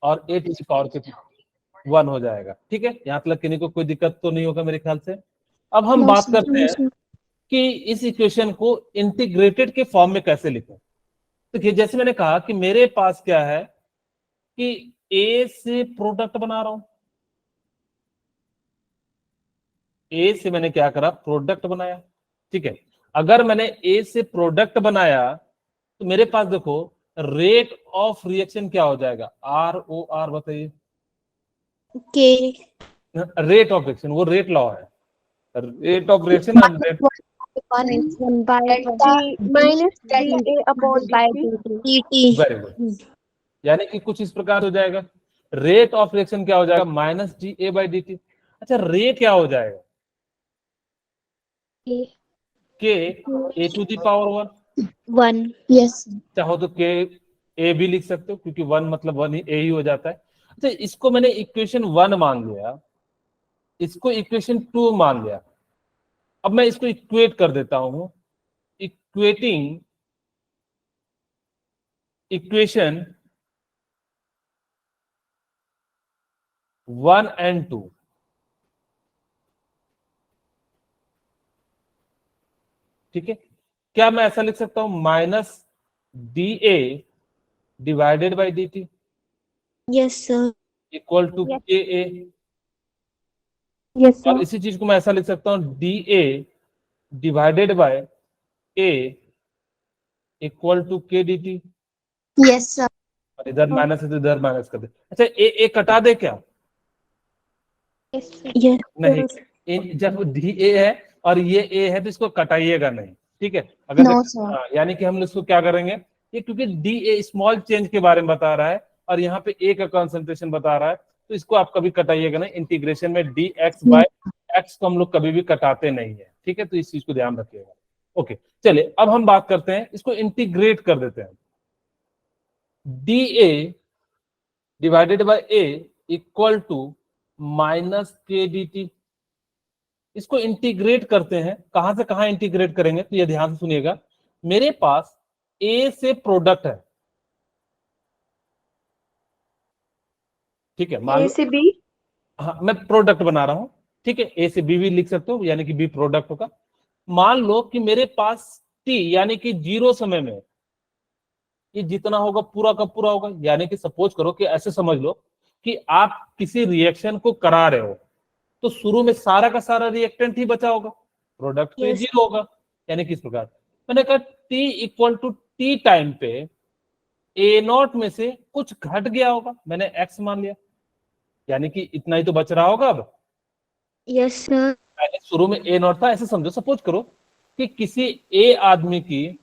और ए to the power के 1 हो जाएगा। ठीक है, यहाँ तक किन्हीं को कोई दिक्कत तो नहीं होगा मेरे ख्याल से। अब हम बात करते हैं कि इस इक्वेशन को इंटीग्रेटेड के फॉर्म में कैसे लिखें। तो जैसे मैंने कहा कि मेरे पास क्या है कि ए से प्रोडक्ट बना रहा हूं, ए से मैंने क्या करा, प्रोडक्ट बनाया। ठीक है, अगर मैंने ए से प्रोडक्ट बनाया तो मेरे पास देखो रेट ऑफ रिएक्शन क्या हो जाएगा, आर ओ आर, बताइए। के रेट ऑफ रिएक्शन, वो रेट लॉ है, rate of reaction and rate very good. यानी कि कुछ इस प्रकार हो जाएगा, रेट ऑफ रिएक्शन क्या हो जाएगा, minus d A by d T. अच्छा, रेट क्या हो जाएगा, के A to the power 1। Yes चाहो तो के ए भी लिख सकते हो, क्योंकि 1 मतलब 1 ही ए ही हो जाता है। अच्छा, इसको मैंने इक्वेशन 1 मान लिया, इसको इक्वेशन 2 मान लिया। अब मैं इसको इक्वेट कर देता हूं, इक्वेटिंग इक्वेशन 1 एंड 2। ठीक है, क्या मैं ऐसा लिख सकता हूं, minus d A divided by d t yes sir equal to के ए। यस और इसी चीज को मैं ऐसा लिख सकता हूं, d A divided by A equal to k d t. Yes sir और इधर माइनस है तो इधर माइनस कर दे। अच्छा, ए कटा दे क्या, यस नहीं, जब डी ए है और ये ए है तो इसको कटाइएगा नहीं। ठीक है, अगर नो सर यानी कि हम इसको क्या करेंगे, ये क्योंकि डी ए स्मॉल चेंज के बारे में बता रहा है और यहाँ पे ए का कंसंट्रेशन बता रहा है, तो इसको आप कभी कटाइएगा नहीं। इंटीग्रेशन में डी एक्स बाय एक्स को हम लोग कभी भी कटाते नहीं है। ठीक है, तो इस चीज को ध्यान रखिएगा। ओके, चलिए अब हम बात करते हैं, इसको इंटीग्रेट कर देते हैं। D A divided by A equal to minus k d t. इसको इंटीग्रेट करते हैं, कहां से कहां इंटीग्रेट करेंगे, तो ये ध्यान से सुनिएगा। मेरे पास ए से प्रोडक्ट है, ठीक है, मान लो ए से बी, हाँ मैं प्रोडक्ट बना रहा हूं। ठीक है, ए से बी भी लिख सकते हो, यानी कि बी प्रोडक्ट होगा। मान लो कि मेरे पास टी यानी कि 0 समय में ये जितना होगा पूरा का पूरा होगा। यानी कि सपोज करो कि ऐसे समझ लो कि आप किसी रिएक्शन को करा रहे हो, तो शुरू में सारा का सारा रिएक्टेंट ही बचा होगा, प्रोडक्ट पे 0 होगा। यानी किस प्रकार, मैंने कहा t equal to t time पे ए नॉट में से कुछ घट गया होगा, मैंने एक्स मान लिया, यानी कि इतना ही तो बच रहा होगा। अब यस सर पहले शुरू में ए नॉट था, ऐसे समझो। सपोज करो कि किसी ए आदमी की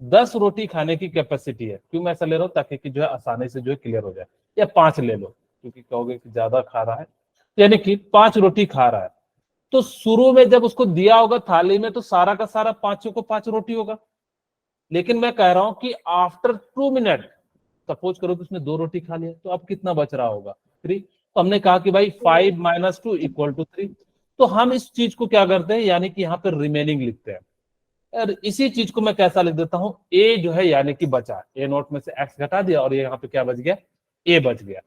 10 रोटी खाने की कैपेसिटी है। क्यों मैं ऐसा ले रहा हूं, ताकि कि जो है आसानी से जो है क्लियर हो जाए। या 5 ले लो, क्योंकि कहोगे कि ज्यादा खा रहा है, यानी कि 5 रोटी खा रहा है। तो शुरू में जब उसको दिया होगा थाली में, तो सारा का सारा 5 को 5 रोटी होगा। लेकिन मैं कह रहा हूं कि आफ्टर 2 मिनट, सपोज करो कि उसने 2 रोटी खा लिया, तो अब कितना बच रहा होगा, 3। तो हमने कहा कि भाई 5 माइनस 2 इक्वल टू 3। तो हम इस चीज को क्या करते हैं, यानी कि यहाँ पे रिमेनिंग लिखते हैं। और इसी चीज को मैं कैसा लिख देता हूं, ए जो है यानी कि बचा, ए नोट में से एक्स घटा दिया और ये यहाँ पे क्या बच गया, ए बच गया।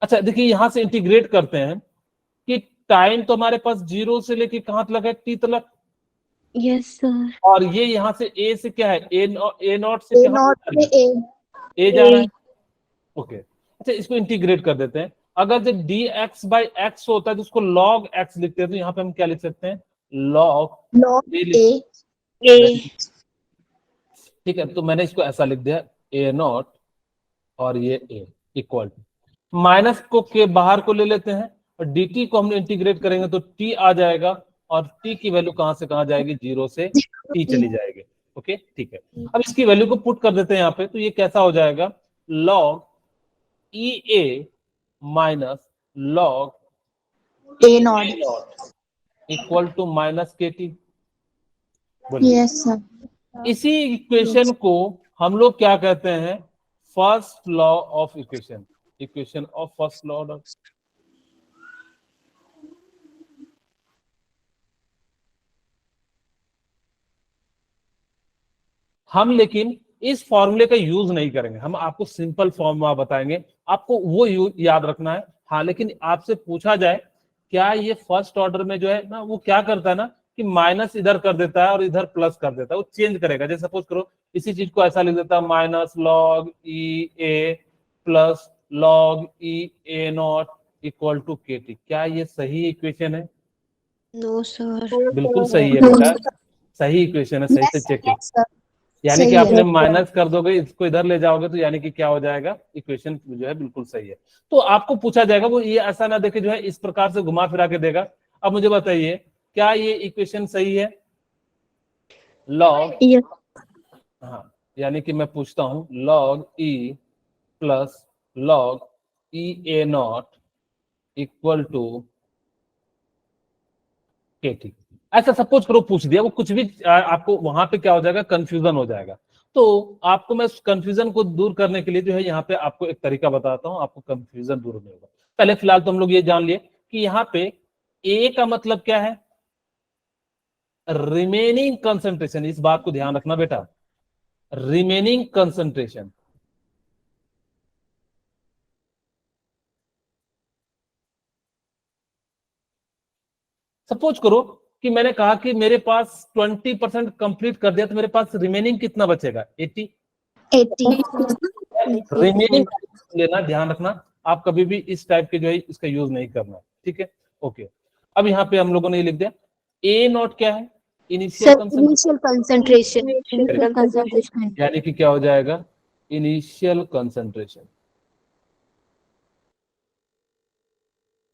अच्छा देखिए, यहां से इंटीग्रेट करते हैं कि टाइम तो हमारे पास 0 से लेके कहां तक है, टी तक। यस सर और ये यहाँ से ए से क्या है, ए नॉट से ए नॉट पे ए जा रहा है। ओके, अच्छा इसको इंटीग्रेट कर देते हैं। अगर जब डी एक्स बाई एक्स होता है तो उसको लॉग एक्स लिखते हैं, तो यहाँ पे हम क्या लिख सकते हैं, लॉग ए ठीक है, तो मैंने इसको ऐसा लिख दिया, ए नॉट और ये ए इक्वल टू माइनस को के बाहर को ले लेते हैं, और dt को हम इंटीग्रेट करेंगे तो t आ जाएगा, और t की वैल्यू कहां से कहां जाएगी, 0 से t चली जाएगी। ओके ठीक है, अब इसकी वैल्यू को पुट कर देते हैं यहाँ पे, तो ये कैसा हो जाएगा, log e A minus log A not equal to minus k t. Yes sir इसी इक्वेशन को हम लोग क्या कहते हैं, first law of equation, equation of first law of. हम लेकिन इस फॉर्मूले का यूज नहीं करेंगे, हम आपको सिंपल फॉर्मूला बताएंगे आपको वो याद रखना है। हाँ, लेकिन आपसे पूछा जाए क्या ये फर्स्ट ऑर्डर में जो है ना वो क्या करता है ना कि माइनस इधर कर देता है और इधर प्लस कर देता है, वो चेंज करेगा। जैसे सपोज करो इसी चीज को ऐसा लिख देता है minus log e A plus log e A not equal to के टी। क्या ये सही इक्वेशन है? No sir. बिल्कुल सही है बेटा, सही इक्वेशन है, सही से चेक कीजिए। Yes sir. यानी कि सही आपने है। माइनस कर दोगे, इसको इधर ले जाओगे तो यानी कि क्या हो जाएगा, इक्वेशन जो है बिल्कुल सही है। तो आपको पूछा जाएगा, वो ये ऐसा ना देखे जो है इस प्रकार से घुमा फिरा के देगा। अब मुझे बताइए क्या ये इक्वेशन सही है? लॉग, यस हाँ, यानी कि मैं पूछता हूं log e plus log e A not equal to के टी। ऐसा सपोज करो पूछ दिया, वो कुछ भी आपको वहां पे क्या हो जाएगा, कंफ्यूजन हो जाएगा। तो आपको मैं उस कंफ्यूजन को दूर करने के लिए जो है यहाँ पे आपको एक तरीका बताता हूँ, आपको कंफ्यूजन दूर नहीं होगा। पहले फिलहाल तो हम लोग ये जान लिए कि यहाँ पे ए का मतलब क्या है, रिमेनिंग कंसंट्रेशन। इस बात को ध्यान रखना बेटा, रिमेनिंग कंसंट्रेशन। सपोज करो कि मैंने कहा कि मेरे पास 20% कंप्लीट कर दिया, तो मेरे पास रिमेनिंग कितना बचेगा, 80। 80। रिमेनिंग लेना, ध्यान रखना, आप कभी भी इस टाइप के जो है इसका यूज नहीं करना, ठीक है? ओके, अब यहाँ पे हम लोगों ने ये लिख दिया। ए नॉट क्या है, initial sir initial concentration. Concentration, यानी कि क्या हो जाएगा, इनिशियल कंसंट्रेशन।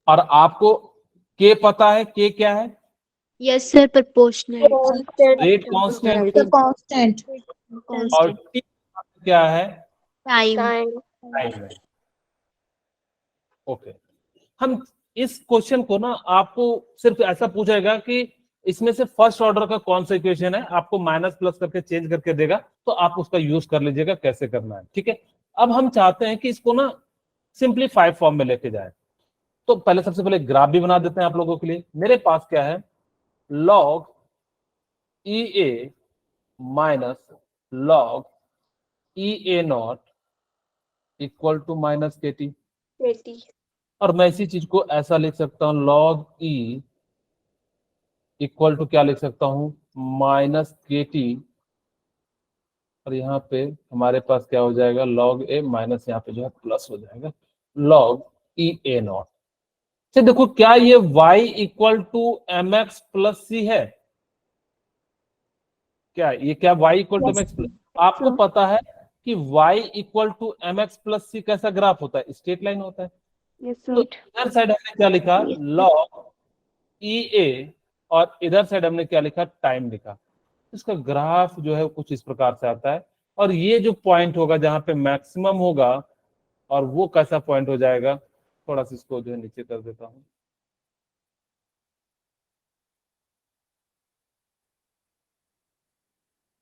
और आपको के पता है, के क्या है, yes sir proportional. Rate constant, constant. और टी क्या है, टाइम। टाइम है। ओके, हम इस क्वेश्चन को ना आपको सिर्फ ऐसा पूछेगा कि इसमें से फर्स्ट ऑर्डर का कौन सा इक्वेशन है, आपको माइनस प्लस करके चेंज करके देगा, तो आप उसका यूज कर लीजिएगा कैसे करना है, ठीक है? अब हम चाहते हैं कि इसको ना सिंप्लीफाइड फॉर्म में लेके जाए। तो पहले सबसे पहले ग्राफ भी बना देते हैं आप लोगों के लिए। मेरे पास क्या है, log e A minus log e A not equal to minus k t. और मैं इसी चीज को ऐसा लिख सकता हूं, लॉग ई इक्वल टू क्या लिख सकता हूं, माइनस के टी। और यहाँ पे हमारे पास क्या हो जाएगा, लॉग ए माइनस यहाँ पे जो है प्लस हो जाएगा लॉग ई ए नॉट। अच्छा देखो, क्या ये y equal to M X plus C है? क्या ये, क्या y equal to M X plus, आपको पता है कि y equal to M X plus C कैसा ग्राफ होता है, स्ट्रेट लाइन होता है। तो इधर साइड हमने क्या लिखा, लॉग ई ए, और इधर साइड हमने क्या लिखा, टाइम लिखा। इसका ग्राफ जो है कुछ इस प्रकार से आता है। और ये जो पॉइंट होगा जहां पे मैक्सिमम होगा, और वो कैसा पॉइंट हो जाएगा, थोड़ा सा इसको जो है नीचे कर देता हूं।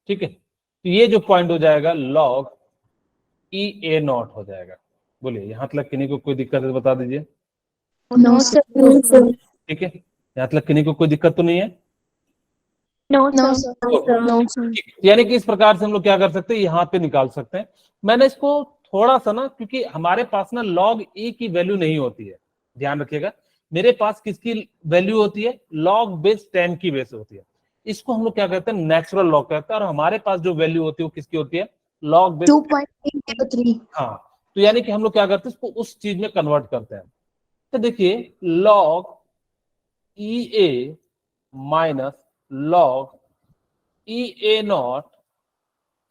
ठीक है, तो ये जो पॉइंट हो जाएगा लॉग ई ए नॉट हो जाएगा। बोलिए यहां तक किन्हीं को कोई दिक्कत है तो बता दीजिए। No sir. ठीक है, यहां तक किन्हीं को कोई दिक्कत तो नहीं है? No sir. No sir. यानी कि इस प्रकार से हम लोग क्या कर सकते हैं, यहाँ पे निकाल सकते हैं। मैंने इसको थोड़ा सा ना, क्योंकि हमारे पास ना लॉग ई की वैल्यू नहीं होती है, ध्यान रखिएगा। मेरे पास किसकी वैल्यू होती है, लॉग बेस 10 की बेस होती है। इसको हम लोग क्या कहते हैं, नेचुरल लॉग कहते हैं। और हमारे पास जो वैल्यू होती है वो किसकी होती है, लॉग बेस 2.303। हाँ, तो यानी कि हम लोग क्या करते हैं, इसको उस चीज में कन्वर्ट करते हैं। तो देखिए log e A minus log e A not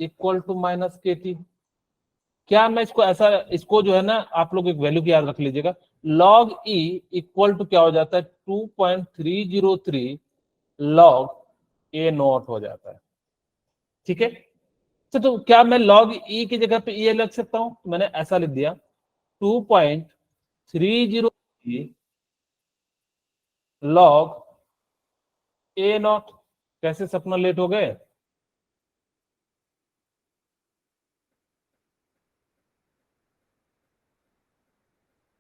equal to minus k t. क्या मैं इसको ऐसा, इसको जो है ना आप लोग एक वैल्यू की याद रख लीजिएगा, लॉग ई इक्वल टू क्या हो जाता है, 2.303 लॉग ए नॉट हो जाता है। ठीक है, तो क्या मैं लॉग ई की जगह पे ए लग सकता हूं, तो मैंने ऐसा लिख दिया 2.303 लॉग ए नॉट। कैसे सपना लेट हो गए,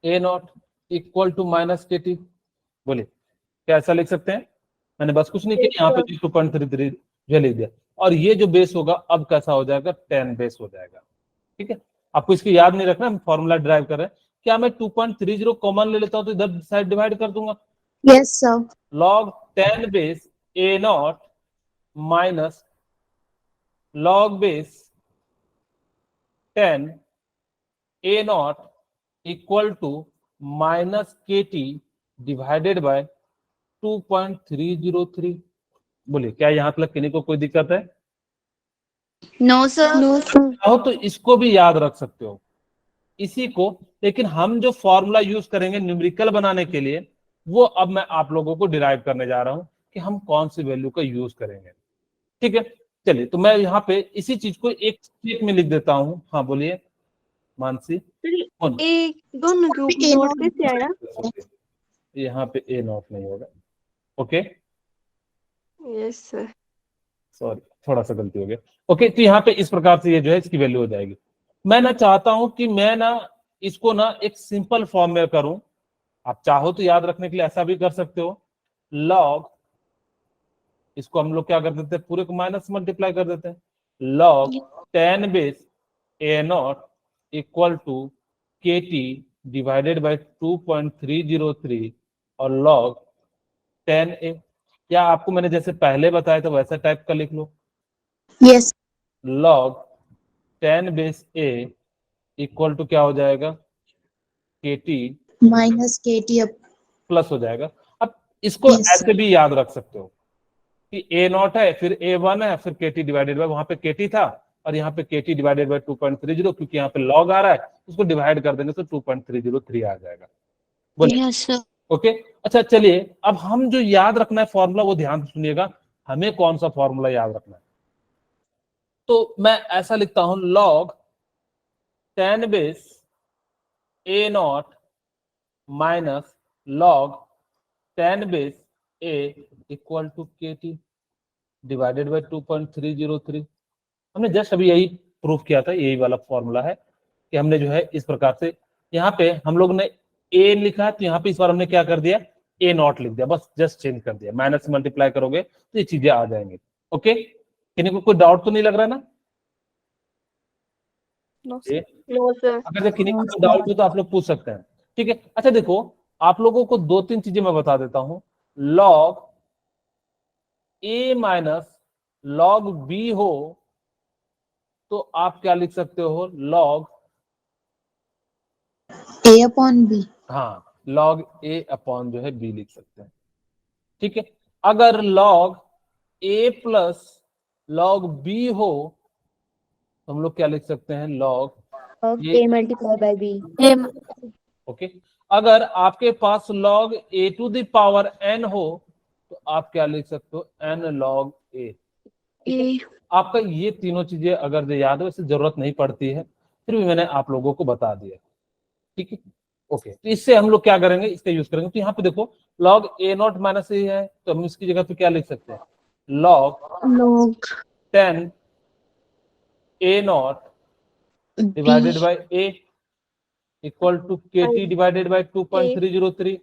ए not equal to minus k T. बोलिए क्या ऐसा लिख सकते हैं? मैंने बस कुछ नहीं किया, यहाँ पे 2.33 जो लिख दिया। और ये जो बेस होगा अब कैसा हो जाएगा, 10 बेस हो जाएगा। ठीक है, आपको इसकी याद नहीं रखना, हम फॉर्मूला ड्राइव कर रहे हैं। क्या मैं 2.30 कॉमन ले लेता हूँ तो इधर साइड डिवाइड कर दूंगा। Yes, sir. log 10 base A not minus log base 10 A not equal to minus k T divided by 2.303। बोलिए क्या यहां तक किन्हीं को कोई दिक्कत है? No, sir. No, sir. चाहो तो इसको भी याद रख सकते हो, इसी को। लेकिन हम जो फॉर्मूला यूज करेंगे न्यूमेरिकल बनाने के लिए, वो अब मैं आप लोगों को डिराइव करने जा रहा हूं कि हम कौन सी वैल्यू का यूज करेंगे। ठीक है, चलिए तो मैं यहाँ पे इसी चीज को एक स्टेप में लिख देता हूँ। हाँ बोलिए मानसी। एक दोनों के ऊपर नोट कैसे आया? यहाँ पे ए नॉट नहीं होगा। Okay, yes sir. सॉरी थोड़ा सा गलती हो गया। ओके, तो यहाँ पे इस प्रकार से ये जो है इसकी वैल्यू हो जाएगी। मैं ना चाहता हूं कि मैं ना इसको ना एक सिंपल फॉर्म में करूं। आप चाहो तो याद रखने के लिए ऐसा भी कर सकते हो, लॉग, इसको हम लोग क्या कर देते हैं, पूरे को माइनस मल्टीप्लाई कर देते हैं। Log 10 base A not equal to के टी डिवाइडेड बाई 2.303 और लॉग 10 ए। क्या आपको मैंने जैसे पहले बताया था वैसा टाइप का लिख लो। Yes. Log 10 base A equal to क्या हो जाएगा, k t Minus KT up. Plus हो जाएगा। अब इसको Yes, ऐसे भी याद रख सकते हो कि ए नॉट है, फिर ए वन है, फिर के टी डिवाइडेड बाय, वहां पे के टी था और यहाँ पे के टी डिवाइडेड बाय 2.30, क्योंकि यहाँ पे लॉग आ रहा है, उसको डिवाइड कर देंगे तो 2.303 आ जाएगा। बोलिए Yes, sir. ओके। अच्छा चलिए, अब हम जो याद रखना है फॉर्मूला, वो ध्यान से सुनिएगा, हमें कौन सा फॉर्मूला याद रखना है। तो मैं ऐसा लिखता हूं, log 10 base A not minus log 10 base A equal to के टी डिवाइडेड बाय 2.303। हमने जस्ट अभी यही प्रूफ किया था, यही वाला फॉर्मूला है कि हमने जो है इस प्रकार से, यहाँ पे हम लोग ने ए लिखा तो यहाँ पे इस बार हमने क्या कर दिया, ए नॉट लिख दिया, बस जस्ट चेंज कर दिया। माइनस से मल्टीप्लाई करोगे तो ये चीजें आ जाएंगी। ओके, किन्हीं को कोई डाउट तो नहीं लग रहा ना? No sir. अगर जब किन्हीं को डाउट हो तो आप लोग पूछ सकते हैं। ठीक है, अच्छा देखो, आप लोगों को दो तीन चीजें मैं बता देता हूं। Log A minus log B हो तो आप क्या लिख सकते हो, लॉग A upon B. हाँ लॉग ए अपॉन जो है बी लिख सकते हैं। ठीक है, अगर log A plus log B हो तो हम लोग क्या लिख सकते हैं, log A multiplied by B. Okay. अगर आपके पास log A to the power N हो तो आप क्या लिख सकते हो, एन लॉग ए। आपका ये तीनों चीजें अगर याद हो, इससे जरूरत नहीं पड़ती है, फिर भी मैंने आप लोगों को बता दिया। ठीक है, ओके। तो इससे हम लोग क्या करेंगे, इसका यूज करेंगे। तो यहाँ पे देखो, लॉग ए नॉट माइनस ए है तो हम इसकी जगह पे क्या लिख सकते हैं, log 10 A not divided by A equal to के T divided by 2.303।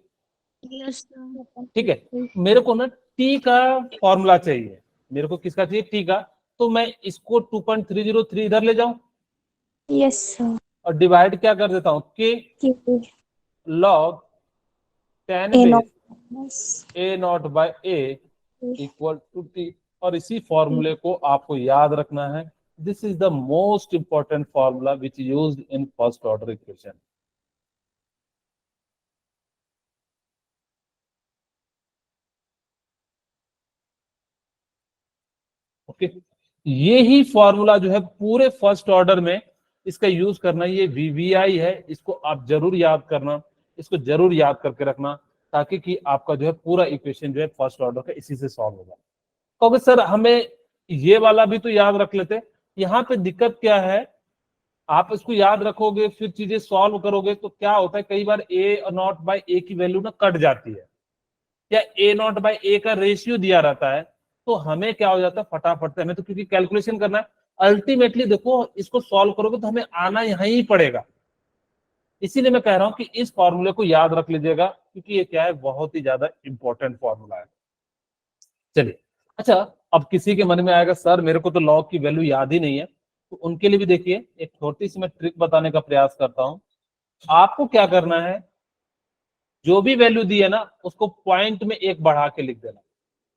Yes, sir. ठीक है, मेरे को ना टी का फॉर्मूला चाहिए, मेरे को किसका चाहिए, टी का। तो मैं इसको 2.303 इधर ले जाऊं Yes, sir. और डिवाइड क्या कर देता हूं, k log 10 A base not. A not by A equal to t. और इसी फॉर्मूले को आपको याद रखना है। This is the most important formula which used in first order equation. Okay, ये ही फॉर्मूला जो है पूरे फर्स्ट ऑर्डर में इसका यूज करना, ये वीवीआई है, इसको आप जरूर याद करना, इसको जरूर याद करके रखना, ताकि कि आपका जो है पूरा इक्वेशन जो है फर्स्ट ऑर्डर का इसी से सॉल्व होगा। क्योंकि सर हमें ये वाला भी तो याद रख लेते, यहाँ पे दिक्कत क्या है, आप इसको याद रखोगे फिर चीजें सॉल्व करोगे तो क्या होता है, कई बार ए नॉट बाय ए की वैल्यू ना कट जाती है, या ए नॉट बाय ए का रेशियो दिया रहता है, तो हमें क्या हो जाता है, फटाफट से हमें तो क्योंकि कैलकुलेशन करना है, अल्टीमेटली देखो इसको सॉल्व करोगे तो हमें आना यहीं ही पड़ेगा। इसीलिए मैं कह रहा हूं कि इस फॉर्मूले को याद रख लीजिएगा, क्योंकि ये क्या है, बहुत ही ज्यादा इंपॉर्टेंट फॉर्मूला है। चलिए, अच्छा अब किसी के मन में आएगा, सर मेरे को तो लॉग की वैल्यू याद ही नहीं है, तो उनके लिए भी देखिए एक छोटी सी मैं ट्रिक बताने का प्रयास करता हूं। आपको क्या करना है, जो भी वैल्यू दी है ना उसको पॉइंट में एक बढ़ा के लिख देना।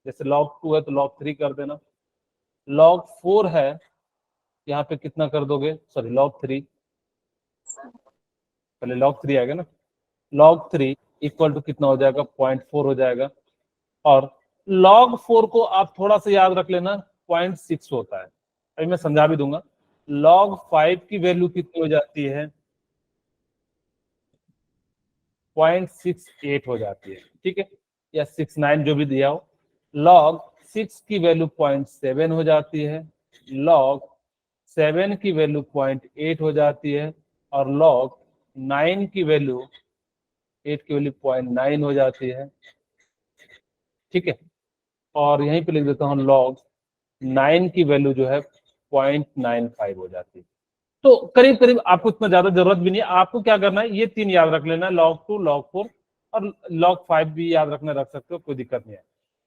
जैसे log 2 है तो log 3 कर देना, log 4 है यहाँ पे कितना कर दोगे, सॉरी log 3, पहले log 3 आएगा ना, log 3 इक्वल टू कितना हो जाएगा, 0.4 हो जाएगा। और log 4 को आप थोड़ा सा याद रख लेना, 0.6 होता है। अभी मैं समझा भी दूंगा। log 5 की वैल्यू कितनी हो जाती है, 0.68 हो जाती है, ठीक है, या 69 जो भी दिया हो। log 6 की वैल्यू 0.7 हो जाती है, log 7 की वैल्यू 0.8 हो जाती है, और log 9 की वैल्यू 8 की वैल्यू 0.9 हो जाती है, ठीक है। और यहीं पे लिख देता हूँ log 9 की वैल्यू जो है 0.95 हो जाती है। तो करीब करीब आपको इतना ज्यादा जरूरत भी नहीं है। आपको क्या करना है, ये तीन याद रख लेना, log 2, log 4 और log 5 भी याद रखना, रख सकते हो, कोई दिक्कत नहीं है।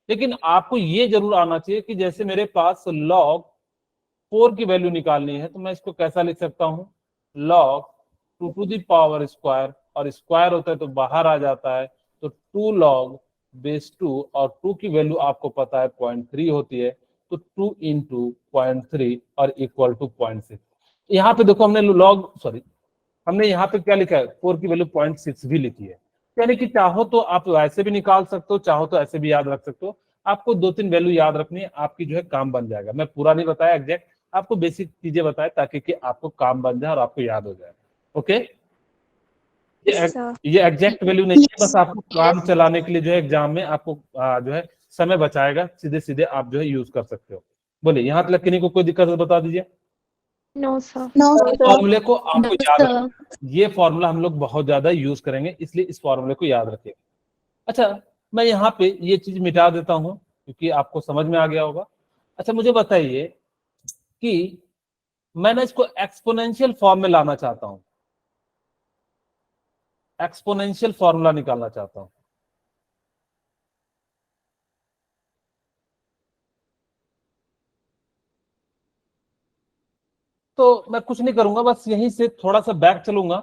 लेकिन आपको ये जरूर आना चाहिए कि जैसे मेरे पास log 4 की वैल्यू निकालनी है तो मैं इसको कैसा लिख सकता हूँ, log 2 to the power square, और स्क्वायर होता है तो बाहर आ जाता है, तो 2 log बेस 2, और 2 की वैल्यू आपको पता है 0.3 होती है, तो 2 इंटू 0.3 और इक्वल टू 0.6। यहाँ पे देखो हमने हमने यहाँ पे क्या लिखा है, 4 की वैल्यू 0.6 भी लिखी है। यानी कि चाहो तो आप ऐसे भी निकाल सकते हो, चाहो तो ऐसे भी याद रख सकते हो। आपको 2-3 वैल्यू याद रखनी है, आपकी जो है काम बन जाएगा। मैं पूरा नहीं बताया एग्जैक्ट, आपको बेसिक चीजें बताए ताकि कि आपको काम बन जाए और आपको याद हो जाए। ओके, ये एग्जैक्ट वैल्यू नहीं है, बस आपको काम चलाने के लिए जो है एग्जाम में आपको जो है समय बचाएगा, सीधे सीधे आप जो है यूज कर सकते हो। बोलिए यहाँ तक किन्हीं को कोई दिक्कत है बता दीजिए। No, sir. फॉर्मूले को आपको याद रखना, ये फॉर्मूला हम लोग बहुत ज्यादा यूज करेंगे, इसलिए इस फॉर्मूले को याद रखिए। अच्छा, मैं यहाँ पे ये चीज मिटा देता हूँ क्योंकि आपको समझ में आ गया होगा। अच्छा, मुझे बताइए कि मैं ना इसको एक्सपोनेंशियल फॉर्म में लाना चाहता हूँ, एक्सपोनेंशियल फॉर्मूला निकालना चाहता हूँ। तो मैं कुछ नहीं करूंगा, बस यहीं से थोड़ा सा बैक चलूंगा।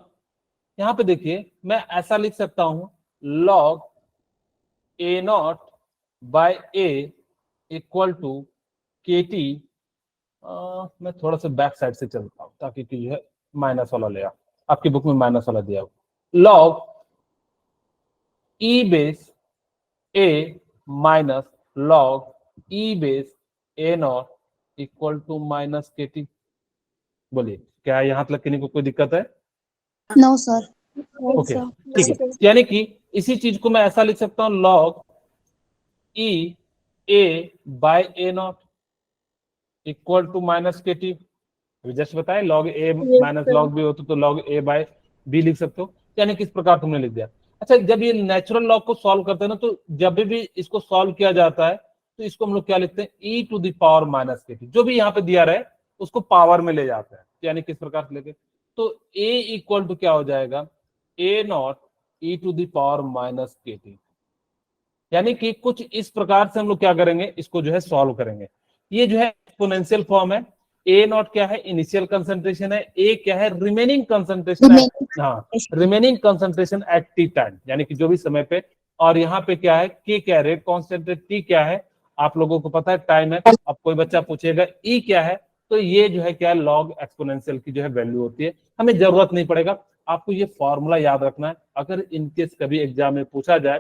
यहाँ पे देखिए मैं ऐसा लिख सकता हूं, log a0 by a equal to kt। मैं थोड़ा सा बैक साइड से चलता हूं ताकि कि जो है माइनस वाला ले आ, आपकी बुक में माइनस वाला दिया हो। log e base a minus log e base a0 equal to minus kt। बोलिए क्या यहाँ तक किसी को कोई दिक्कत है? No, sir. ओके, ठीक है। यानी कि इसी चीज को मैं ऐसा लिख सकता हूं, log e a by a0 equal to minus k t. Just बताए log a minus log b हो तो log a बाय b लिख सकते हो, यानी किस प्रकार तुमने लिख दिया। अच्छा, जब ये नेचुरल लॉग को सॉल्व करते हैं ना, तो जब भी इसको सॉल्व किया जाता है तो इसको हम लोग क्या लिखते हैं, e to the power minus k t. जो भी यहाँ पे दिया रहे उसको पावर में ले जाते हैं, यानी किस प्रकार से लेके, तो a इक्वल टू क्या हो जाएगा, a0 e to the power minus k t. यानी कि कुछ इस प्रकार से हम लोग क्या करेंगे, इसको जो है सॉल्व करेंगे। ये जो है एक्सपोनेंशियल फॉर्म है। ए नॉट क्या है, इनिशियल कंसंट्रेशन है, ए क्या है, रिमेनिंग कंसंट्रेशन है, हाँ, remaining concentration at T time, यानी कि जो भी समय पे। और यहाँ पे क्या है, के क्या है, रेट कांस्टेंट है, टी क्या है, आप लोगों को पता है टाइम है। अब कोई बच्चा पूछेगा ई क्या है, तो ये जो है क्या, लॉग एक्सपोनेंशियल की जो है वैल्यू होती है। हमें जरूरत नहीं पड़ेगा, आपको ये फॉर्मूला याद रखना है। अगर इनकेस कभी एग्जाम में पूछा जाए,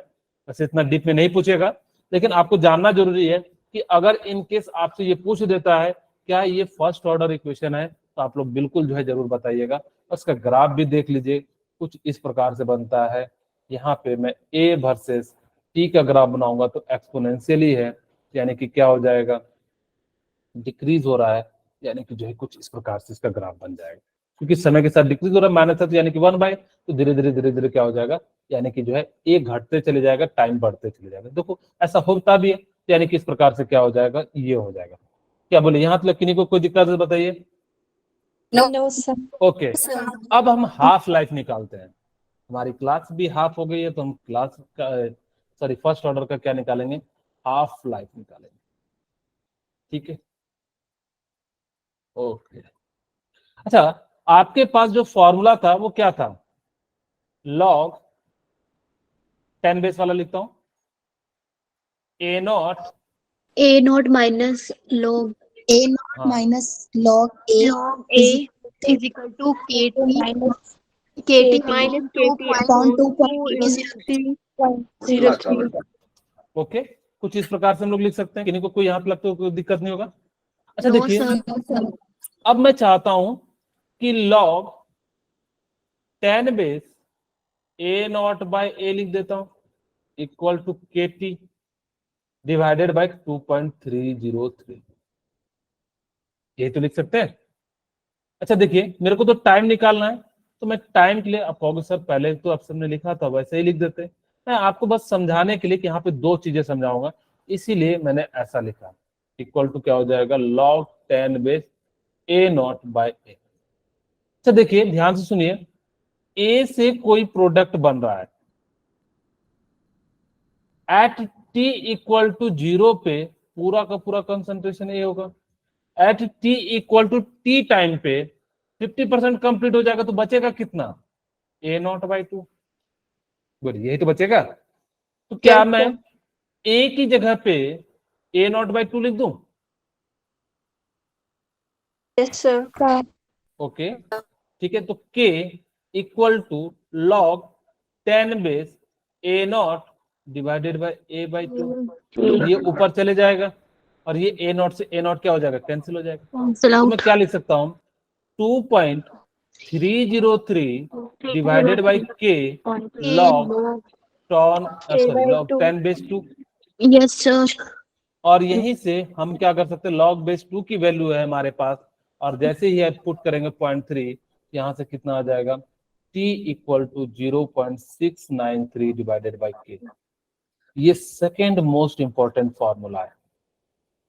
वैसे इतना डीप में नहीं पूछेगा, लेकिन आपको जानना जरूरी है कि अगर इनकेस आपसे ये पूछ देता है क्या ये फर्स्ट ऑर्डर इक्वेशन है, तो आप लोग बिल्कुल जो है जरूर बताइएगा। उसका ग्राफ भी देख लीजिए, कुछ इस प्रकार से बनता है। यहाँ पे मैं ए वर्सेस टी का ग्राफ बनाऊंगा तो एक्सपोनेंशियली है, यानी कि क्या हो जाएगा, डिक्रीज हो रहा है, यानी कि जो है कुछ इस प्रकार से इसका ग्राफ बन जाएगा। क्योंकि समय के साथ डिक्रीज हो रहा है, माइनस है तो यानी कि 1/, तो धीरे धीरे धीरे धीरे क्या हो जाएगा, यानी कि जो है ए घटते चले जाएगा, टाइम बढ़ते चले जाएगा। देखो ऐसा होता भी है, यानी कि इस प्रकार से क्या हो जाएगा, ये हो जाएगा। क्या बोले, यहाँ तक किन्हीं को कोई दिक्कत है बताइए? No, sir. ओके, अब हम हाफ लाइफ निकालते हैं। हमारी क्लास भी हाफ हो गई है, तो हम क्लास का, सॉरी, फर्स्ट ऑर्डर का क्या निकालेंगे, हाफ लाइफ निकालेंगे। ठीक है, ओके। अच्छा, आपके पास जो फॉर्मूला था वो क्या था? लॉग 10 बेस वाला लिखता हूं, ए not, A naught minus log A naught हाँ minus log A is equal to KT minus KT minus two KT point upon 2.03. Okay, कुछ इस प्रकार से हम लोग लिख सकते हैं, किन्हीं को कोई यहाँ पे लगता है कोई दिक्कत नहीं होगा? अच्छा No, देखिए, sir. अब मैं चाहता हूं कि log 10 base A not by A लिख देता हूं इक्वल टू के टी डिवाइडेड बाय 2.303, ये तो लिख सकते हैं। अच्छा देखिए, मेरे को तो टाइम निकालना है, तो मैं टाइम के लिए, आप कहोगे सर पहले तो ऑप्शन में लिखा था वैसे ही लिख देते। मैं आपको बस समझाने के लिए कि यहाँ पे दो चीजें समझाऊंगा, इसीलिए मैंने ऐसा लिखा। इक्वल टू क्या हो जाएगा? log 10 base A not by A. अच्छा देखिए, ध्यान से सुनिए, ए से कोई प्रोडक्ट बन रहा है एट टी इक्वल टू 0 पे, पूरा का पूरा कंसंट्रेशन ए होगा। At t equal to t time पे 50% कंप्लीट हो जाएगा, तो बचेगा कितना? A not by 2। बोलिए, यही तो बचेगा। तो क्या मैं ए की जगह पे ए नॉट बाई 2 लिख दूं? Yes, sir. ओके, ठीक है, तो k equal to log 10 base A not divided by A by 2। ये ऊपर चले जाएगा और ये ए नॉट से ए नॉट क्या हो जाएगा? कैंसिल हो जाएगा। Cancel तो out. मैं क्या लिख सकता हूं? 2.303 डिवाइडेड बाई के log log 10 base 2। Yes, sir. और यहीं से हम क्या कर सकते हैं? लॉग बेस 2 की वैल्यू है हमारे पास, और जैसे ही आप पुट करेंगे 0.3, यहां से कितना आ जाएगा? t equal to 0.693 divided by k. ये सेकेंड मोस्ट इंपॉर्टेंट फॉर्मूला है।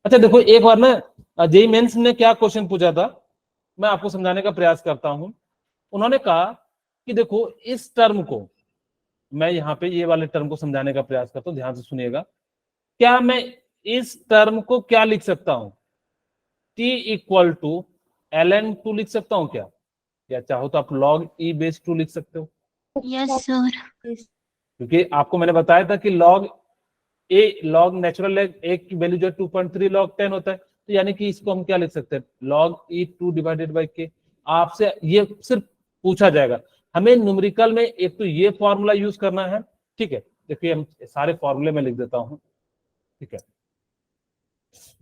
अच्छा देखो, एक बार ना जेईई मेंस ने क्या क्वेश्चन पूछा था, मैं आपको समझाने का प्रयास करता हूं। उन्होंने कहा कि देखो, इस टर्म को, मैं यहाँ पे ये वाले टर्म को समझाने का प्रयास करता हूं, ध्यान से सुनिएगा। क्या मैं इस टर्म को क्या लिख सकता हूं? t इक्वल टू ln 2 लिख सकता हूं क्या? या चाहो तो आप log e बेस 2 लिख सकते हो, Yes, sir. क्योंकि आपको मैंने बताया था कि log नेचुरल एक की वैल्यू जो है 2.3 log 10 होता है, तो यानी कि इसको हम क्या लिख सकते हैं? log e 2 डिवाइडेड बाई के। आपसे ये सिर्फ पूछा जाएगा। हमें न्यूमेरिकल में एक तो ये फॉर्मूला यूज करना है, ठीक है। देखिए, हम सारे फॉर्मूले में लिख देता हूं, ठीक है।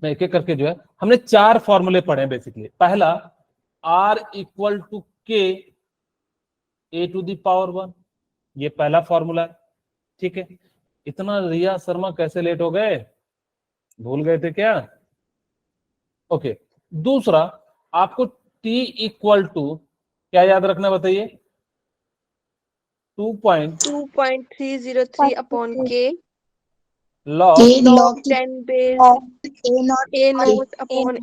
मैं एक एक करके जो है, हमने 4 फॉर्मूले पढ़े हैं बेसिकली। पहला, r इक्वल टू के ए टू दी पावर 1, ये पहला फॉर्मूला है, ठीक है। इतना रिया शर्मा कैसे लेट हो गए, भूल गए थे क्या? ओके, दूसरा, आपको t इक्वल टू क्या याद रखना, बताइए? 2.303 upon K log log 10 base A naught upon A.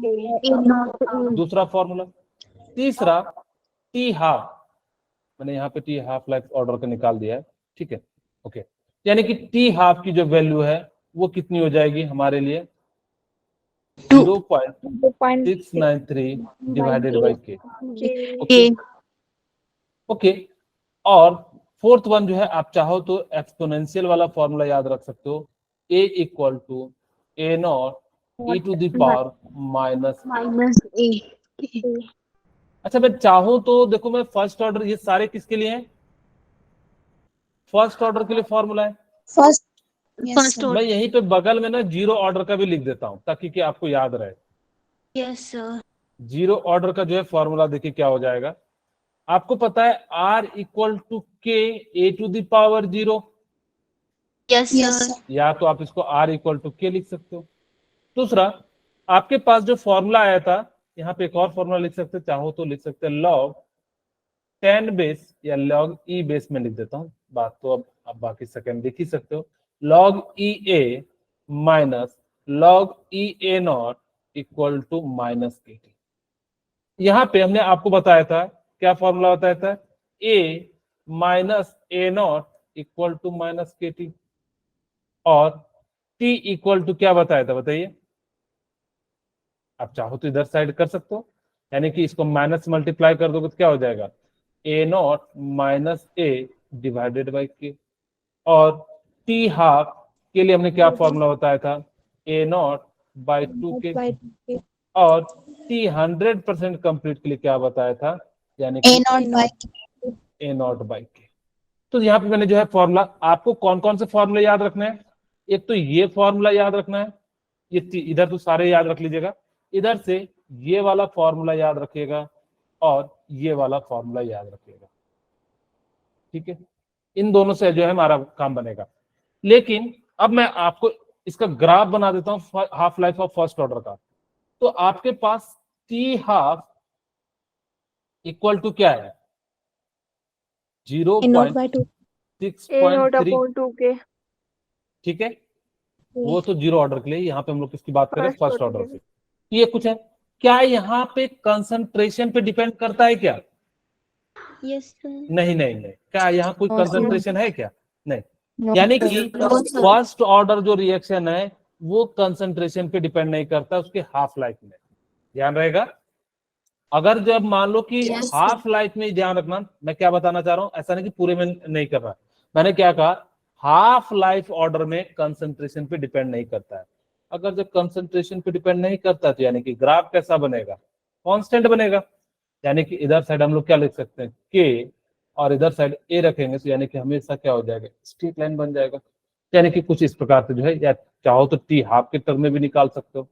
दूसरा फॉर्मूला। तीसरा, टी हाफ, मैंने यहाँ पे टी हाफ लाइफ ऑर्डर का निकाल दिया है, ठीक है। ओके, यानी कि टी हाफ की जो वैल्यू है वो कितनी हो जाएगी हमारे लिए? 0.693 डिवाइडेड बाई के। ओके ओके, और फोर्थ वन जो है, आप चाहो तो एक्सपोनेंशियल वाला फॉर्मूला याद रख सकते हो, a equal to A not e to the power minus. A. अच्छा, मैं चाहूं तो देखो, मैं फर्स्ट ऑर्डर, ये सारे किसके लिए हैं? फर्स्ट ऑर्डर के लिए फॉर्मूला है। First मैं order. यहीं पे बगल में ना जीरो ऑर्डर का भी लिख देता हूं, ताकि कि आपको याद रहे। Yes, sir. जीरो ऑर्डर का जो है फॉर्मूला, देखिए क्या हो जाएगा। आपको पता है r इक्वल टू के A to the power 0, Yes, sir. या तो आप इसको r इक्वल टू के लिख सकते हो। दूसरा, आपके पास जो फॉर्मूला आया था, यहाँ पे एक और फॉर्मूला लिख सकते, चाहो तो लिख सकते log 10 बेस या log e बेस में लिख देता हूं। बात तो अब आप बाकी सेकंड लिख ही सकते हो। log e a minus log e a not equal to minus k t. यहाँ पे हमने आपको बताया था, क्या फॉर्मूला बताया था? a minus A not equal to minus k t, और t इक्वल टू क्या बताया था, बताइए? आप चाहो तो इधर साइड कर सकते हो, यानी कि इसको माइनस मल्टीप्लाई कर दोगे तो क्या हो जाएगा, A not minus A divided by K. और टी हाफ के लिए हमने क्या फॉर्मूला बताया था, ए नॉट बाई 2 के। और टी 100% कंप्लीट के लिए क्या बताया था, यानी कि ए नॉट बाई के। तो यहाँ पे मैंने जो है फॉर्मूला, आपको कौन कौन से फॉर्मूले याद रखने हैं, एक तो ये फॉर्मूला याद रखना है, ये इधर तो सारे याद रख लीजिएगा, इधर से ये वाला फॉर्मूला याद रखिएगा और ये वाला फॉर्मूला याद रखिएगा, ठीक है। इन दोनों से जो है हमारा काम बनेगा। लेकिन अब मैं आपको इसका ग्राफ बना देता हूं half life of first order का। तो आपके पास टी हाफ इक्वल टू क्या है, A naught by 2. 0.6.3, 2 के ठीक है। वो तो जीरो ऑर्डर के लिए, यहाँ पे हम लोग किसकी बात करें, फर्स्ट फर्स्ट ऑर्डर ऑर्डर से। ये कुछ है, क्या यहाँ पे कंसंट्रेशन पे डिपेंड करता है क्या, Yes, sir. नहीं नहीं नहीं, क्या यहाँ कोई No, sir. कंसंट्रेशन है क्या, नहीं। No, यानी sir. कि No, sir. फर्स्ट ऑर्डर जो रिएक्शन है वो कंसंट्रेशन पे डिपेंड नहीं करता उसके हाफ लाइफ में, ध्यान रहेगा। अगर जब मान लो कि Yes, sir. हाफ लाइफ में, ध्यान रखना मैं क्या बताना चाह रहा हूं, ऐसा नहीं कि पूरे में नहीं कर रहा, मैंने क्या कहा, हाफ लाइफ ऑर्डर में कंसंट्रेशन पे डिपेंड नहीं करता है। अगर जब कंसंट्रेशन पे डिपेंड नहीं करता तो यानी कि ग्राफ कैसा बनेगा, कांस्टेंट बनेगा। यानी कि इधर साइड हम लोग क्या लिख सकते हैं, के, और इधर साइड ए रखेंगे तो यानी कि हमेशा क्या हो जाएगा, स्ट्रेट लाइन बन जाएगा। यानी कि कुछ इस प्रकार से जो है, या चाहो तो टी हाफ के टर्म में भी निकाल सकते हो।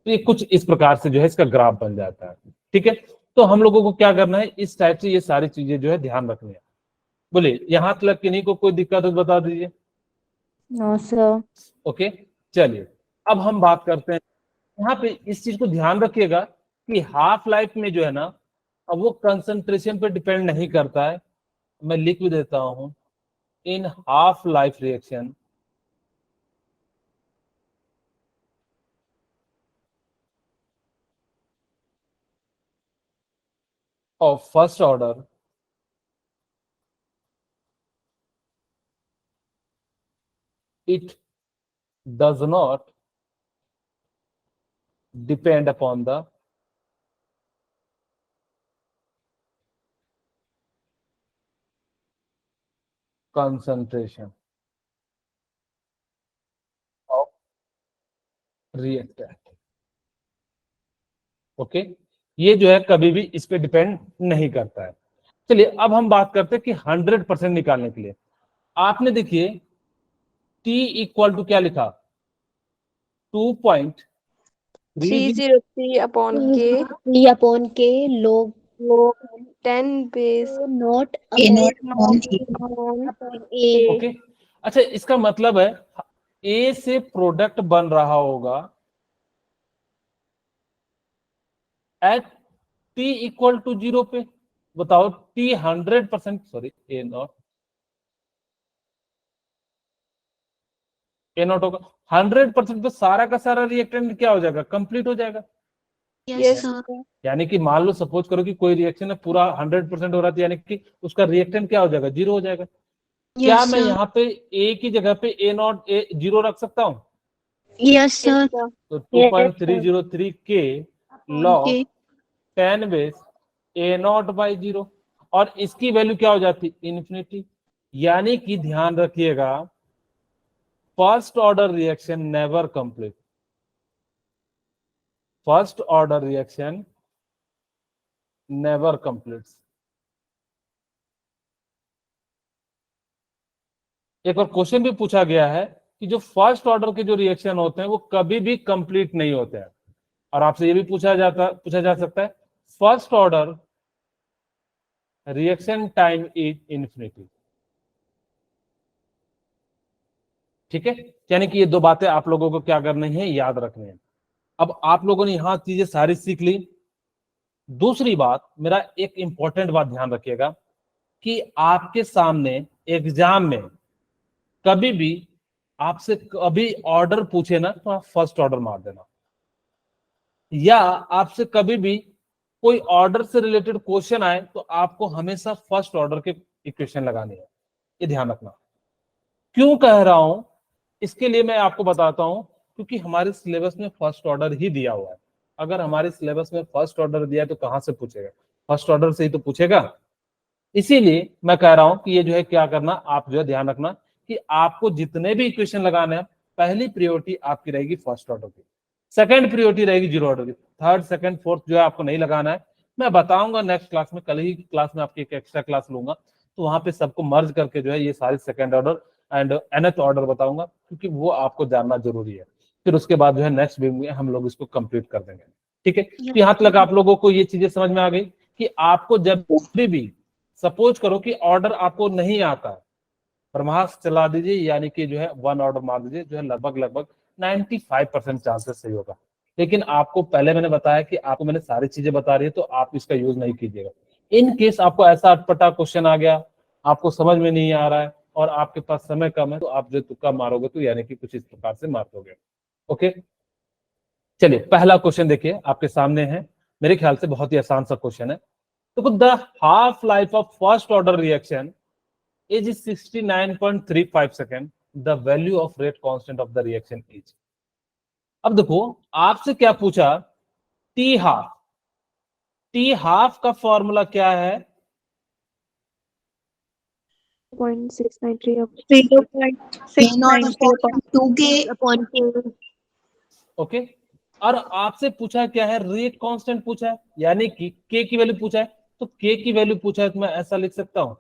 तो ये कुछ इस प्रकार से जो है इसका ग्राफ बन जाता है, ठीक है। तो हम लोगों को क्या करना है, इस टाइप से ये सारी चीजें जो है ध्यान रखनी है। बोलिए यहां तक किन्हीं को कोई दिक्कत हो तो बता दीजिए। No, sir. ओके, चलिए अब हम बात करते हैं, यहाँ पे इस चीज को ध्यान रखिएगा कि हाफ लाइफ में जो है ना, अब वो कंसंट्रेशन पे डिपेंड नहीं करता है। मैं लिख भी देता हूं, in half life reaction of first order it does not depend upon the concentration of reactant। Okay, ये जो है कभी भी इस पे डिपेंड नहीं करता है। चलिए अब हम बात करते हैं कि 100% निकालने के लिए आपने देखिए T इक्वल टू क्या लिखा, 2.30 303 अपॉन के 3 upon K log 10 base not A upon not upon A. Okay. अच्छा, इसका मतलब है ए से प्रोडक्ट बन रहा होगा एट टी इक्वल टू 0 पे। बताओ T 100%, sorry A not, A not होगा 100% पे, सारा का सारा रिएक्टेंट क्या हो जाएगा, कंप्लीट हो जाएगा। Yes, sir. यानी कि मान लो सपोज करो कि कोई रिएक्शन है पूरा 100% हो रहा था, यानी कि उसका रिएक्टेंट क्या हो जाएगा, 0 हो जाएगा। क्या Yes, मैं sir. यहाँ पे ए की जगह पे ए नॉट ए 0 रख सकता हूँ, Yes, sir. तो 2.303 के log K 10 base A not by 0, और इसकी वैल्यू क्या हो जाती, इन्फिनिटी। यानी कि ध्यान रखिएगा, first order reaction never complete, first order reaction never completes. एक और क्वेश्चन भी पूछा गया है कि जो फर्स्ट ऑर्डर के जो रिएक्शन होते हैं वो कभी भी कंप्लीट नहीं होते हैं। और आपसे ये भी पूछा जा सकता है, first order reaction time is infinity, ठीक है। यानी कि ये दो बातें आप लोगों को क्या करनी है, याद रखनी है। अब आप लोगों ने यहां चीजें सारी सीख ली। दूसरी बात, मेरा एक इंपॉर्टेंट बात ध्यान रखिएगा कि आपके सामने एग्जाम में कभी भी आपसे कभी ऑर्डर पूछे ना तो आप फर्स्ट ऑर्डर मार देना, या आपसे कभी भी कोई ऑर्डर से रिलेटेड क्वेश्चन आए तो आपको हमेशा फर्स्ट ऑर्डर के इक्वेशन लगानी है, ये ध्यान रखना। क्यों कह रहा हूं, इसके लिए मैं आपको बताता हूं, क्योंकि हमारे सिलेबस में फर्स्ट ऑर्डर ही दिया हुआ है। अगर हमारे सिलेबस में फर्स्ट ऑर्डर दिया है तो कहाँ से पूछेगा, फर्स्ट ऑर्डर से ही तो पूछेगा। इसीलिए मैं कह रहा हूं कि ये जो है क्या करना, आप जो है ध्यान रखना कि आपको जितने भी इक्वेशन लगाने हैं, पहली प्रायोरिटी आपकी रहेगी फर्स्ट ऑर्डर की, सेकंड प्रायोरिटी रहेगी जीरो ऑर्डर की, थर्ड सेकंड फोर्थ जो है आपको नहीं लगाना है। मैं बताऊंगा नेक्स्ट क्लास में, कल ही क्लास में आपकी एक एक्स्ट्रा क्लास लूंगा, तो वहां पे सबको मर्ज करके जो है ये सारे second order and nth order बताऊंगा, क्योंकि वो आपको जानना जरूरी है। फिर उसके बाद जो है नेक्स्ट वीक में हम लोग इसको कंप्लीट कर देंगे। ठीक है, तो यहाँ तक आप लोगों को ये चीजें समझ में आ गई कि आपको जब भी सपोज करो कि ऑर्डर आपको नहीं आता है, ब्रह्मास्त्र चला दीजिए, यानी कि जो है वन ऑर्डर मार दीजिए, जो है लगभग 95% चांसेस सही होगा। लेकिन आपको पहले मैंने बताया कि आपको मैंने सारी चीजें बता रही है, तो आप इसका यूज नहीं कीजिएगा। इन केस आपको ऐसा अटपटा क्वेश्चन आ गया, आपको समझ में नहीं आ रहा है और आपके पास समय कम है, तो आप जो तुक्का मारोगे तो यानी कि कुछ इस प्रकार से मार दोगे। ओके, चलिए पहला क्वेश्चन देखिए आपके सामने है, मेरे ख्याल से बहुत ही आसान सा क्वेश्चन है। तो the half life of first order reaction is 69.35 second, the value of rate constant of the reaction is. अब देखो आपसे क्या पूछा, टी हाफ, टी हाफ का फॉर्मूला क्या है, 0.693 upon K. ओके। और आपसे पूछा क्या है, रेट कांस्टेंट पूछा है, यानी कि के की वैल्यू पूछा है, तो के की वैल्यू पूछा है तो मैं ऐसा लिख सकता हूं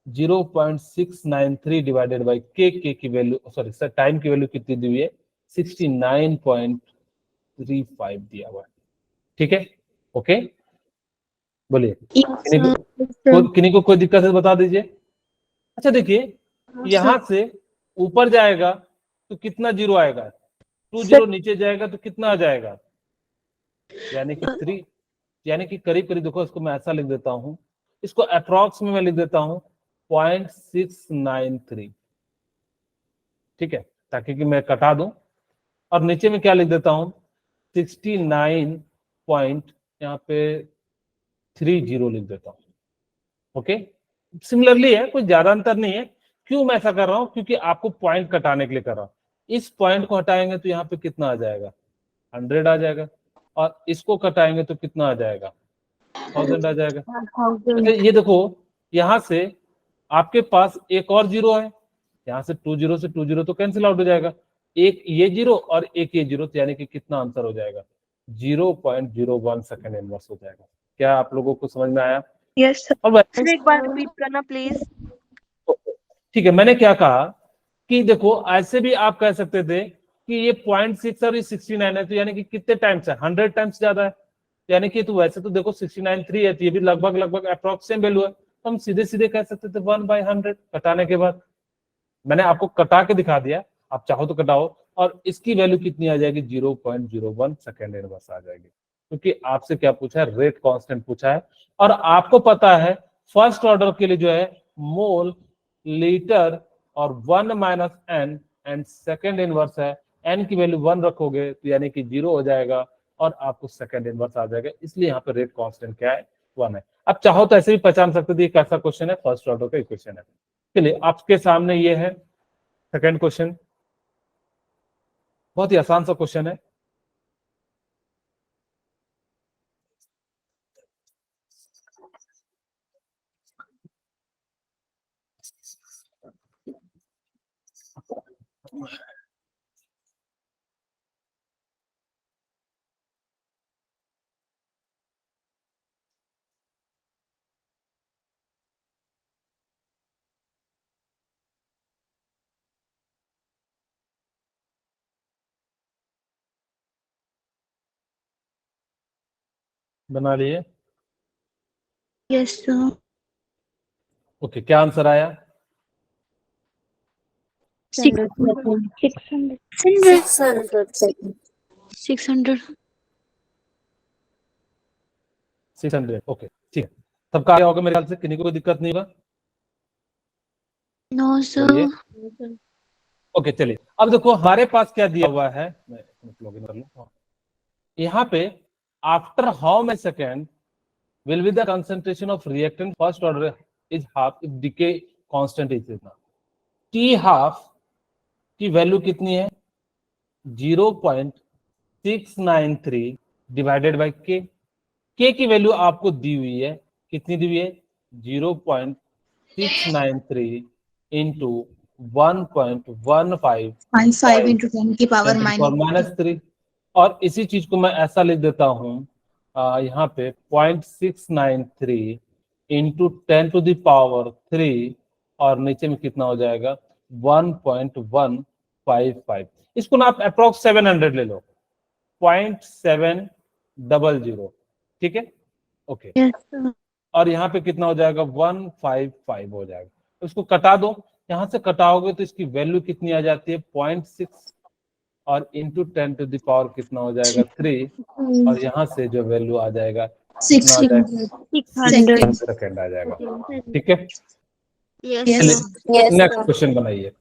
0.693 डिवाइडेड बाई के की वैल्यू, सॉरी सर टाइम की वैल्यू कितनी दी हुई है, 69.35 दिया हुआ है। ठीक है, ओके, बोलिए किन्हीं को कोई दिक्कत है बता दीजिए। अच्छा देखिए, यहां से ऊपर जाएगा तो कितना जीरो आएगा, 2 जीरो, नीचे जाएगा तो कितना आ जाएगा, यानी कि 3, यानी कि करीब करीब, देखो इसको मैं ऐसा लिख देता हूं, इसको अप्रॉक्स में मैं लिख देता हूं 0.693, ठीक है, ताकि कि मैं कटा दूं, और नीचे में क्या लिख देता हूं 69 पॉइंट, यहाँ पे 30 लिख देता हूं। ओके, सिमिलरली है, कोई ज्यादा अंतर नहीं है। क्यों मैं ऐसा कर रहा हूं, क्योंकि आपको पॉइंट कटाने के लिए कर रहा हूं। इस पॉइंट को हटाएंगे तो यहाँ पे कितना आ जाएगा, 100 आ जाएगा, और इसको कटाएंगे तो कितना आ जाएगा, 1000 आ जाएगा। अच्छा ये देखो, यहां से आपके पास एक और जीरो है, यहाँ से 2 जीरो तो कैंसिल आउट हो जाएगा, एक ये जीरो और एक ये जीरो, तो यानी कि कितना आंसर हो जाएगा, 0.01 सेकेंड इनवर्स हो जाएगा। क्या आप लोगों को समझ में आया? यस सर, और एक बार रिपीट करना प्लीज। ठीक है, मैंने क्या कहा कि देखो ऐसे भी आप कह सकते थे कि ये 0.6 और ये 69 है, तो यानी कि कितने टाइम्स है, 100 टाइम्स ज्यादा है, यानी कि तो वैसे तो देखो 69.3 है, तो ये भी लगभग अप्रोक्सीमेट वैल्यू है, तो हम सीधे सीधे कह सकते थे 1/100 कटाने के बाद। मैंने आपको कटा के दिखा दिया, आप चाहो तो कटाओ, और इसकी वैल्यू कितनी आ जाएगी, 0.01 सेकेंड इनवर्स आ जाएगी, क्योंकि आपसे क्या पूछा है, रेट कांस्टेंट पूछा है। और आपको पता है फर्स्ट ऑर्डर के लिए जो है मोल, लीटर और 1 minus n, and second inverse है, एन की वैल्यू 1 रखोगे तो यानी कि 0 हो जाएगा और आपको सेकेंड इनवर्स आ जाएगा, इसलिए यहाँ पे रेट कांस्टेंट क्या है, 1 है। अब चाहो तो ऐसे भी पहचान सकते थे कैसा क्वेश्चन है, फर्स्ट ऑर्डर का इक्वेशन है। चलिए आपके सामने ये है सेकेंड क्वेश्चन, बहुत ही आसान सा क्वेश्चन है। बना लिए? Yes, sir. ओके, क्या आंसर आया? 600. 600, ओके ठीक है, सबका आया होगा मेरे ख्याल से, किसी को कोई दिक्कत नहीं होगा। No, बोलिए। sir. ओके चलिए, अब देखो हमारे पास क्या दिया हुआ है, मैं लॉगिन कर लूं। यहाँ पे after how many second will be the concentration of reactant first order is half if decay constant is इतना, t half की वैल्यू कितनी है, 0.693 693 डिवाइडेड बाई के की वैल्यू आपको दी हुई है, कितनी दी हुई है? 0.693 इंटू 1.15 5 into 10 की पावर -3। और इसी चीज को मैं ऐसा लिख देता हूं यहाँ पे 0.693 इंटू 10⁻³ और नीचे में कितना हो जाएगा? 1.155। इसको ना आप अप्रोक्स 700 ले लो, 0.700, ठीक है? ओके। Yes, sir. और यहाँ पे कितना हो जाएगा? 155 हो जाएगा। इसको कटा दो, यहाँ से कटाओगे तो इसकी वैल्यू कितनी आ जाती है? 0.6 और इंटू 10⁻³ कितना हो जाएगा? 3। और यहाँ से जो वैल्यू आ जाएगा कितना आ जाएगा? 600. सेकंड आ जाएगा, ठीक है? Yes, Yes. sir. Next question बनाइए।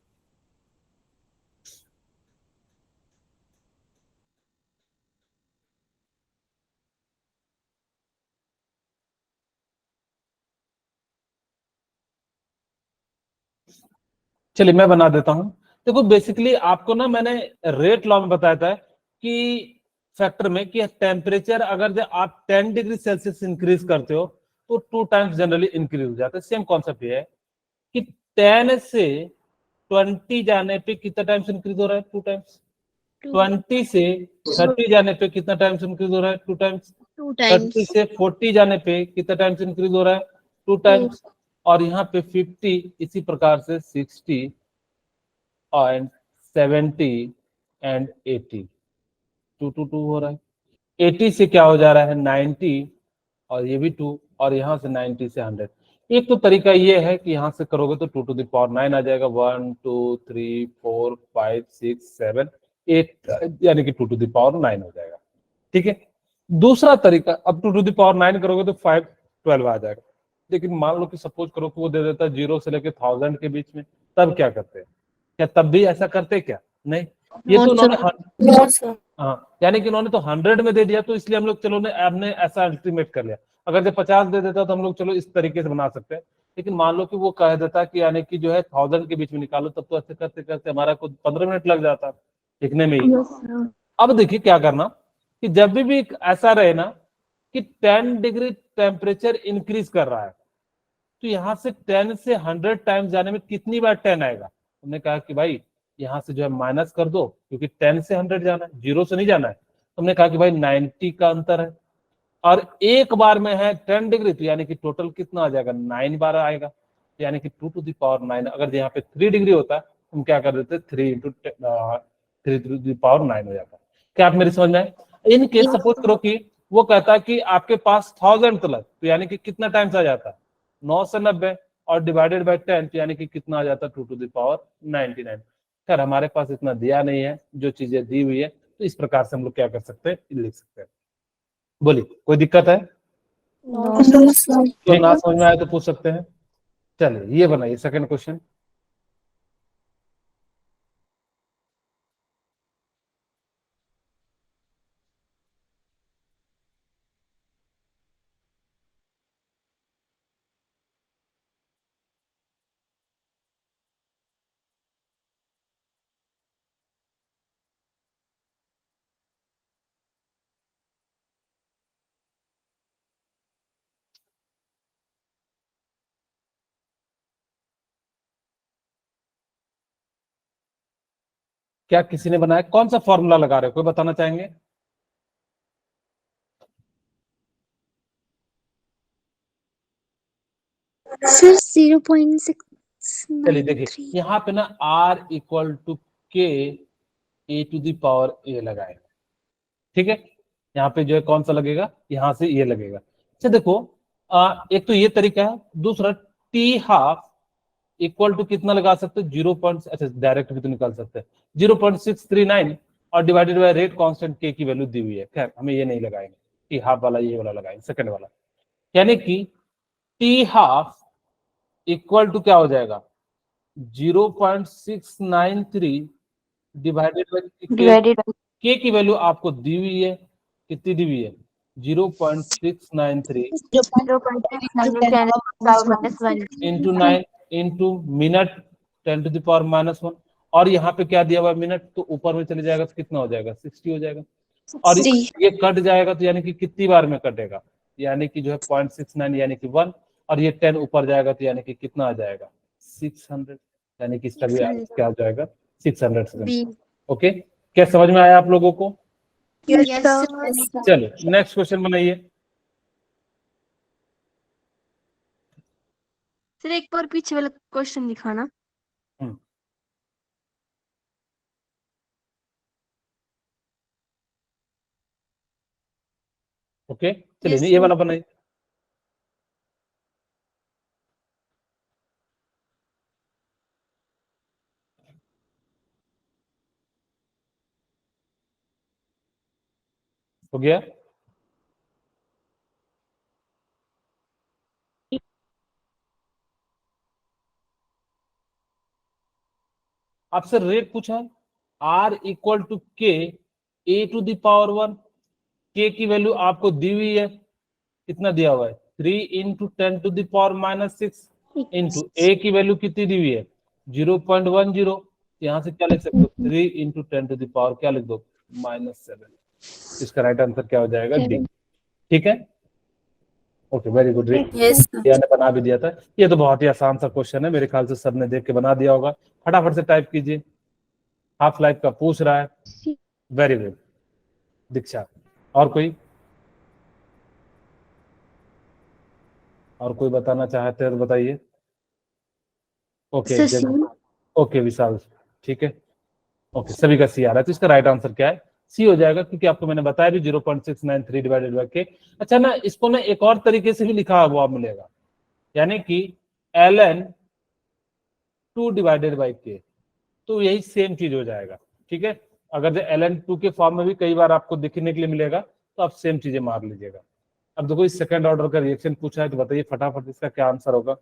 चलिए मैं बना देता हूं। देखो बेसिकली आपको ना मैंने रेट लॉ में बताया था कि फैक्टर में कि टेम्परेचर अगर आप 10 डिग्री सेल्सियस इंक्रीज करते हो तो 2 टाइम्स जनरली इंक्रीज हो जाता है। सेम कॉन्सेप्ट ये है कि 10 से 20 जाने पे कितना टाइम्स इंक्रीज हो रहा है? 2 टाइम्स। 20 से 30 जाने पे कितना टाइम्स इंक्रीज हो रहा है? 2 टाइम्स। 2 30 times. से 40 जाने पे कितना टाइम्स इंक्रीज हो रहा है? 2 टाइम्स। और यहाँ पे 50, इसी प्रकार से 60 एंड 70 एंड 80, 2 2 2 हो रहा है। 80 से क्या हो जा रहा है? 90 और ये भी 2, और यहाँ से 90 से 100। एक तो तरीका ये है कि यहाँ से करोगे तो 2⁹ आ जाएगा, 1 2 3 4 5 6 7 8, यानी कि 2⁹ हो जाएगा, ठीक है? दूसरा तरीका, अब 2⁹ करोगे तो 512 आ जाएगा। लेकिन मान लो कि सपोज करो कि वो दे देता है 0 से लेके 1000 के बीच में, तब क्या करते हैं? क्या तब भी ऐसा करते क्या? नहीं, ये तो उन्होंने हाँ, यानी कि उन्होंने तो 100 में दे दिया, तो इसलिए हम लोग चलो ने हमने ऐसा अल्टीमेट कर लिया। अगर जब 50 दे देता तो हम लोग चलो इस तरीके से बना सकते हैं। लेकिन मान लो कि वो कह देता कि यानी कि जो है 1000 के बीच में निकालो, तब तो ऐसे करते करते हमारा कुछ 15 मिनट लग जाता लिखने में ही। Yes, sir. अब देखिए क्या करना कि जब भी ऐसा रहे ना कि 10 डिग्री टेम्परेचर इंक्रीज कर रहा है, तो यहाँ से 10 से 100 टाइम्स जाने में कितनी बार 10 आएगा? हमने कहा कि भाई यहाँ से जो है माइनस कर दो, क्योंकि 10 से 100 जाना है, 0 से नहीं जाना है। हमने कहा कि भाई 90 का अंतर है, और एक बार में है 10 डिग्री, तो यानी कि टोटल कितना आ जाएगा? 9 बार आएगा, यानी कि 2⁹ अगर यहाँ पे 3 डिग्री होता हम क्या कर देते? 3 इंटू 3⁹ हो जाता। क्या आप मेरी समझ में आए? इन केस सपोज करो कि वो कहता है कि आपके पास 1000 तलक, तो यानी कि कितना टाइम्स आ जाता? 9 से 90 और डिवाइडेड बाय 10, तो यानी कि कितना आ जाता? 2⁹99। खैर हमारे पास इतना दिया नहीं है, जो चीजें दी हुई है तो इस प्रकार से हम लोग क्या कर सकते हैं? लिख सकते हैं। बोलिए, कोई दिक्कत है? No, sir. तो ना समझ में आए तो पूछ सकते हैं। चलिए ये बनाइए सेकंड क्वेश्चन। क्या किसी ने बनाया? कौन सा फॉर्मूला लगा रहे हो, कोई बताना चाहेंगे? Sir, 0.693. चलिए देखिए, यहाँ पे ना R इक्वल टू के a⁴ लगाए, ठीक है? यहाँ पे जो है कौन सा लगेगा? यहाँ से ये लगेगा। अच्छा देखो, एक तो ये तरीका है, दूसरा t½ इक्वल टू कितना लगा सकते हो? 0. अच्छा डायरेक्ट भी तो निकाल सकते हैं, 0.639 और डिवाइडेड बाय रेट कांस्टेंट के की वैल्यू दी हुई है। खैर हमें ये नहीं लगाएंगे, t½ वाला ये वाला लगाएंगे, सेकंड वाला। यानी कि t½ इक्वल टू क्या हो जाएगा? 0.693 डिवाइडेड बाय के की वैल्यू आपको दी हुई है, कितनी दी हुई है? 0.693 इंटू 9 इंटू मिनट 10⁻⁻1। और यहाँ पे क्या दिया हुआ है? मिनट, तो ऊपर में चले जाएगा तो कितना हो जाएगा? 60 हो जाएगा। और 60 ये कट जाएगा तो यानी कि कितनी बार में कटेगा, यानी कि जो है 0.69 यानी कि 1, और ये 10 ऊपर जाएगा तो यानी कि कितना आ जाएगा 600, यानी कि इसका भी 600 क्या आ जाएगा 600 सेकंड। बी। ओके, क्या समझ में आया आप लोगों को? Yes, yes sir. सर। चलो नेक्स्ट क्वेश्चन बनाइए। सर एक बार पीछे वाला क्वेश्चन दिखाना। ओके चलिए Yes, ये sir. वाला बनाइए। हो गया? आपसे रेट पूछा है, आर इक्वल टू के ए टू द पावर 1, के की वैल्यू आपको दी हुई है, कितना दिया हुआ है 3 into 10 to the power -6 into A की वैल्यू कितनी दी हुई है 0.10, यहां से क्या लिख सकते हो 3 इंटू 10 टू द पावर क्या लिख दो -7, इसका राइट आंसर क्या हो जाएगा डी। ठीक है, ओके वेरी गुड रे, यस ये ने बना भी दिया था। ये तो बहुत ही आसान सा क्वेश्चन है, मेरे ख्याल से सबने देख के बना दिया होगा। फटाफट से टाइप कीजिए, हाफ लाइफ का पूछ रहा है। वेरी गुड दीक्षा, और कोई बताना चाहते हैं तो बताइए। ओके ओके विशाल, ठीक है, ओके सभी का सी आ रहा है, तो इसका राइट आंसर क्या है सी हो जाएगा, क्योंकि आपको मैंने बताया भी 0.693 डिवाइडेड बाय के। अच्छा ना, इसको ना एक और तरीके से भी लिखा हुआ मिलेगा, यानी कि ln 2 डिवाइडेड बाय के, तो यही सेम चीज हो जाएगा। ठीक है, अगर ln 2 के फॉर्म में भी कई बार आपको दिखने के लिए मिलेगा तो आप सेम चीजें मार लीजिएगा। अब देखो इस सेकंड ऑर्डर का रिएक्शन पूछा है, तो बताइए फटाफट इसका क्या आंसर होगा।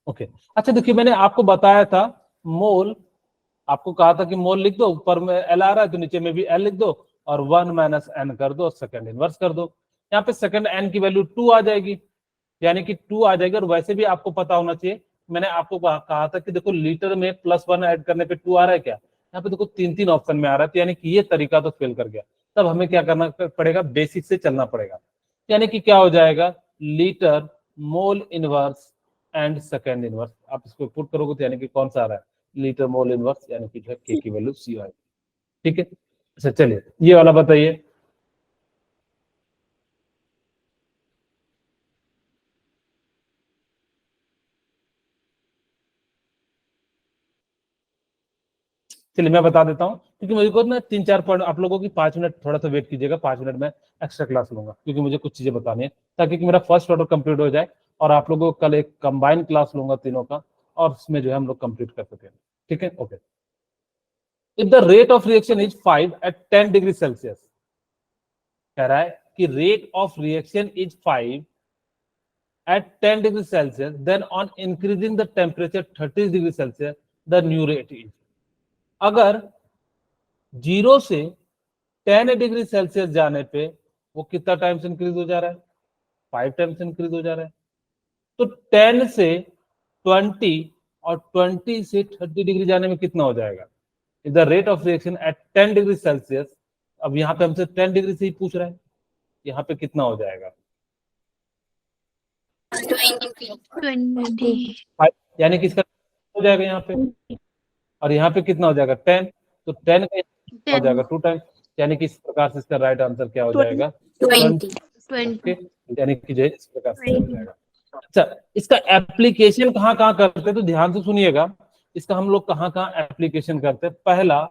ओके अच्छा देखिए, मैंने आपको बताया था मोल, आपको कहा था कि मोल लिख दो, ऊपर में एल आ रहा है तो नीचे में भी एल लिख दो, और 1 माइनस एन कर दो और सेकंड इनवर्स कर दो। यहाँ पे सेकंड एन की वैल्यू 2 आ जाएगी, यानी कि 2 आ जाएगी। और वैसे भी आपको पता होना चाहिए, मैंने आपको कहा था कि देखो लीटर में +1 ऐड करने पे 2 आ रहा है क्या, यहाँ पे देखो 3 ऑप्शन में आ रहा है, तो यानी कि ये तरीका तो फेल कर गया। तब हमें क्या करना पड़ेगा, बेसिक से चलना पड़ेगा, यानी कि क्या हो जाएगा litre mole inverse and second inverse, आप इसको पुट करोगे तो यानी कि कौन सा आ रहा है लीटर मोल इनवर्स, यानी कि जो है के की वैल्यू सी आएगी। ठीक है, अच्छा चलिए ये वाला बताइए। चलिए मैं बता देता हूँ, क्योंकि मुझे को ना 3-4 पॉइंट आप लोगों की 5 मिनट थोड़ा सा वेट कीजिएगा, 5 मिनट में एक्स्ट्रा क्लास लूंगा, क्योंकि मुझे कुछ चीजें बतानी है, ताकि कि मेरा फर्स्ट ऑर्डर कंप्लीट हो जाए, और आप लोगों को कल एक कंबाइंड क्लास लूंगा तीनों का, और उसमें जो है हम लोग कंप्लीट कर सकें। ठीक है, okay. If the rate of reaction is 5 at 10 degree Celsius, कह रहा है कि rate of reaction is 5 at 10 degree Celsius, then on increasing the temperature 30 degree Celsius, the new rate is। अगर 0 से 10 डिग्री सेल्सियस जाने पे वो कितना टाइम्स इंक्रीज हो जा रहा है 5 टाइम्स इंक्रीज हो जा रहा है, तो 10 से 20 और 20 से 30 डिग्री जाने में कितना हो जाएगा, is the rate of reaction at 10 degree Celsius. अब यहाँ पे हमसे 10 डिग्री से ही पूछ रहा है, यहाँ पे कितना हो जाएगा 20 यानी कि इसका हो जाएगा यहाँ पे, और यहाँ पे कितना हो जाएगा 10, तो 10 का हो जाएगा 2 टाइम्स, यानी कि इस प्रकार से इसका राइट आंसर क्या हो जाएगा 20। 20 यानी कि जो है इस प्रकार से हो जाएगा। अच्छा इसका एप्लीकेशन कहाँ कहाँ करते हैं, तो ध्यान से सुनिएगा, इसका हम लोग कहाँ कहाँ एप्लीकेशन करते हैं। पहला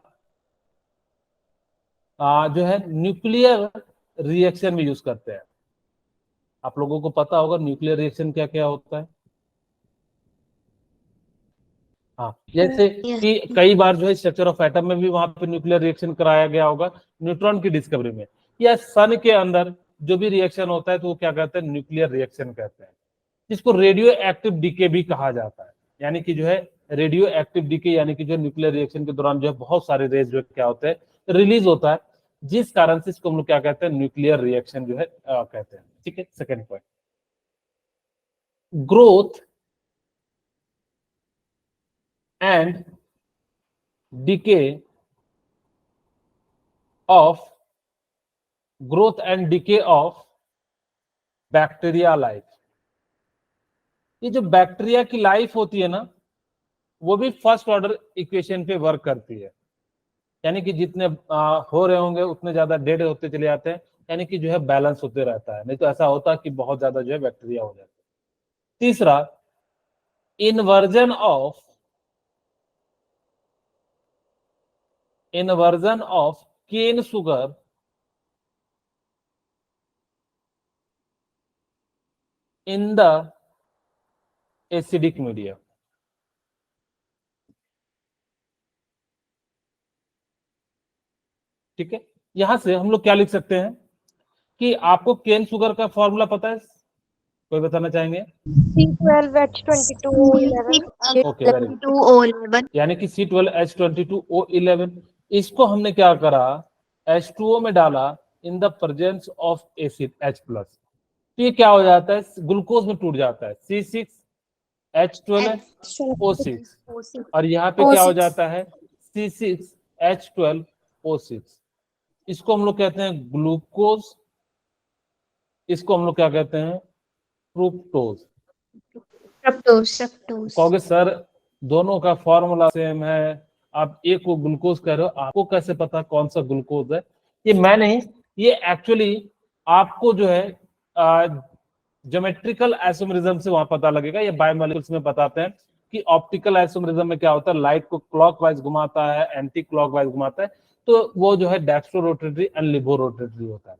जो है न्यूक्लियर रिएक्शन में यूज करते हैं। आप लोगों को पता होगा न्यूक्लियर रिएक्शन क्या क्या होता है। हाँ जैसे कि कई बार जो है स्ट्रक्चर ऑफ एटम में भी वहां पे न्यूक्लियर रिएक्शन कराया गया होगा न्यूट्रॉन की डिस्कवरी में, या सन के अंदर जो भी रिएक्शन होता है तो वो क्या कहते हैं न्यूक्लियर रिएक्शन कहते हैं, जिसको रेडियो एक्टिव डीके भी कहा जाता है। यानी कि जो है रेडियो एक्टिव डीके, यानी कि जो न्यूक्लियर रिएक्शन के दौरान जो है बहुत सारे रेज जो क्या होते हैं रिलीज होता है, जिस कारण से इसको हम लोग क्या कहते हैं, न्यूक्लियर रिएक्शन जो है कहते हैं। ठीक है, second point, growth and decay of bacteria life. ये जो बैक्टीरिया की लाइफ होती है ना, वो भी फर्स्ट ऑर्डर इक्वेशन पे वर्क करती है, यानी कि जितने हो रहे होंगे उतने ज्यादा डेड होते चले जाते हैं, यानी कि जो है बैलेंस होते रहता है, नहीं तो ऐसा होता है कि बहुत ज्यादा जो है बैक्टीरिया हो जाता है। तीसरा, inversion of cane sugar in the acidic media. ठीक है, यहां से हम लोग क्या लिख सकते हैं कि आपको केन शुगर का फॉर्मूला पता है, कोई बताना चाहेंगे? C12H22O11 okay, very good. C12O11 यानी कि C12H22O11, इसको हमने क्या करा, H2O में डाला in the presence of acid H+, तो ये क्या हो जाता है, ग्लूकोज में टूट जाता है C6H12O6, और यहाँ पे क्या हो जाता है C6H12O6। इसको हम लोग कहते हैं ग्लूकोज, इसको हम लोग क्या कहते हैं, फ्रुक्टोज। फ्रक्टोज। कहोगे सर दोनों का फॉर्मूला सेम है, आप एक को ग्लूकोज कह रहे हो, आपको कैसे पता कौन सा ग्लूकोज है? ये मैं नहीं, ये एक्चुअली आपको जो है ज्योमेट्रिकल आइसोमेरिज्म से वहां पता लगेगा। ये बायोमोलिक्यूल्स में बताते हैं कि ऑप्टिकल आइसोमेरिज्म में क्या होता है, लाइट को क्लॉकवाइज घुमाता है, एंटी क्लॉकवाइज घुमाता है, तो वो जो है डेक्स्ट्रो रोटेटरी एंड लिबो रोटेटरी होता है।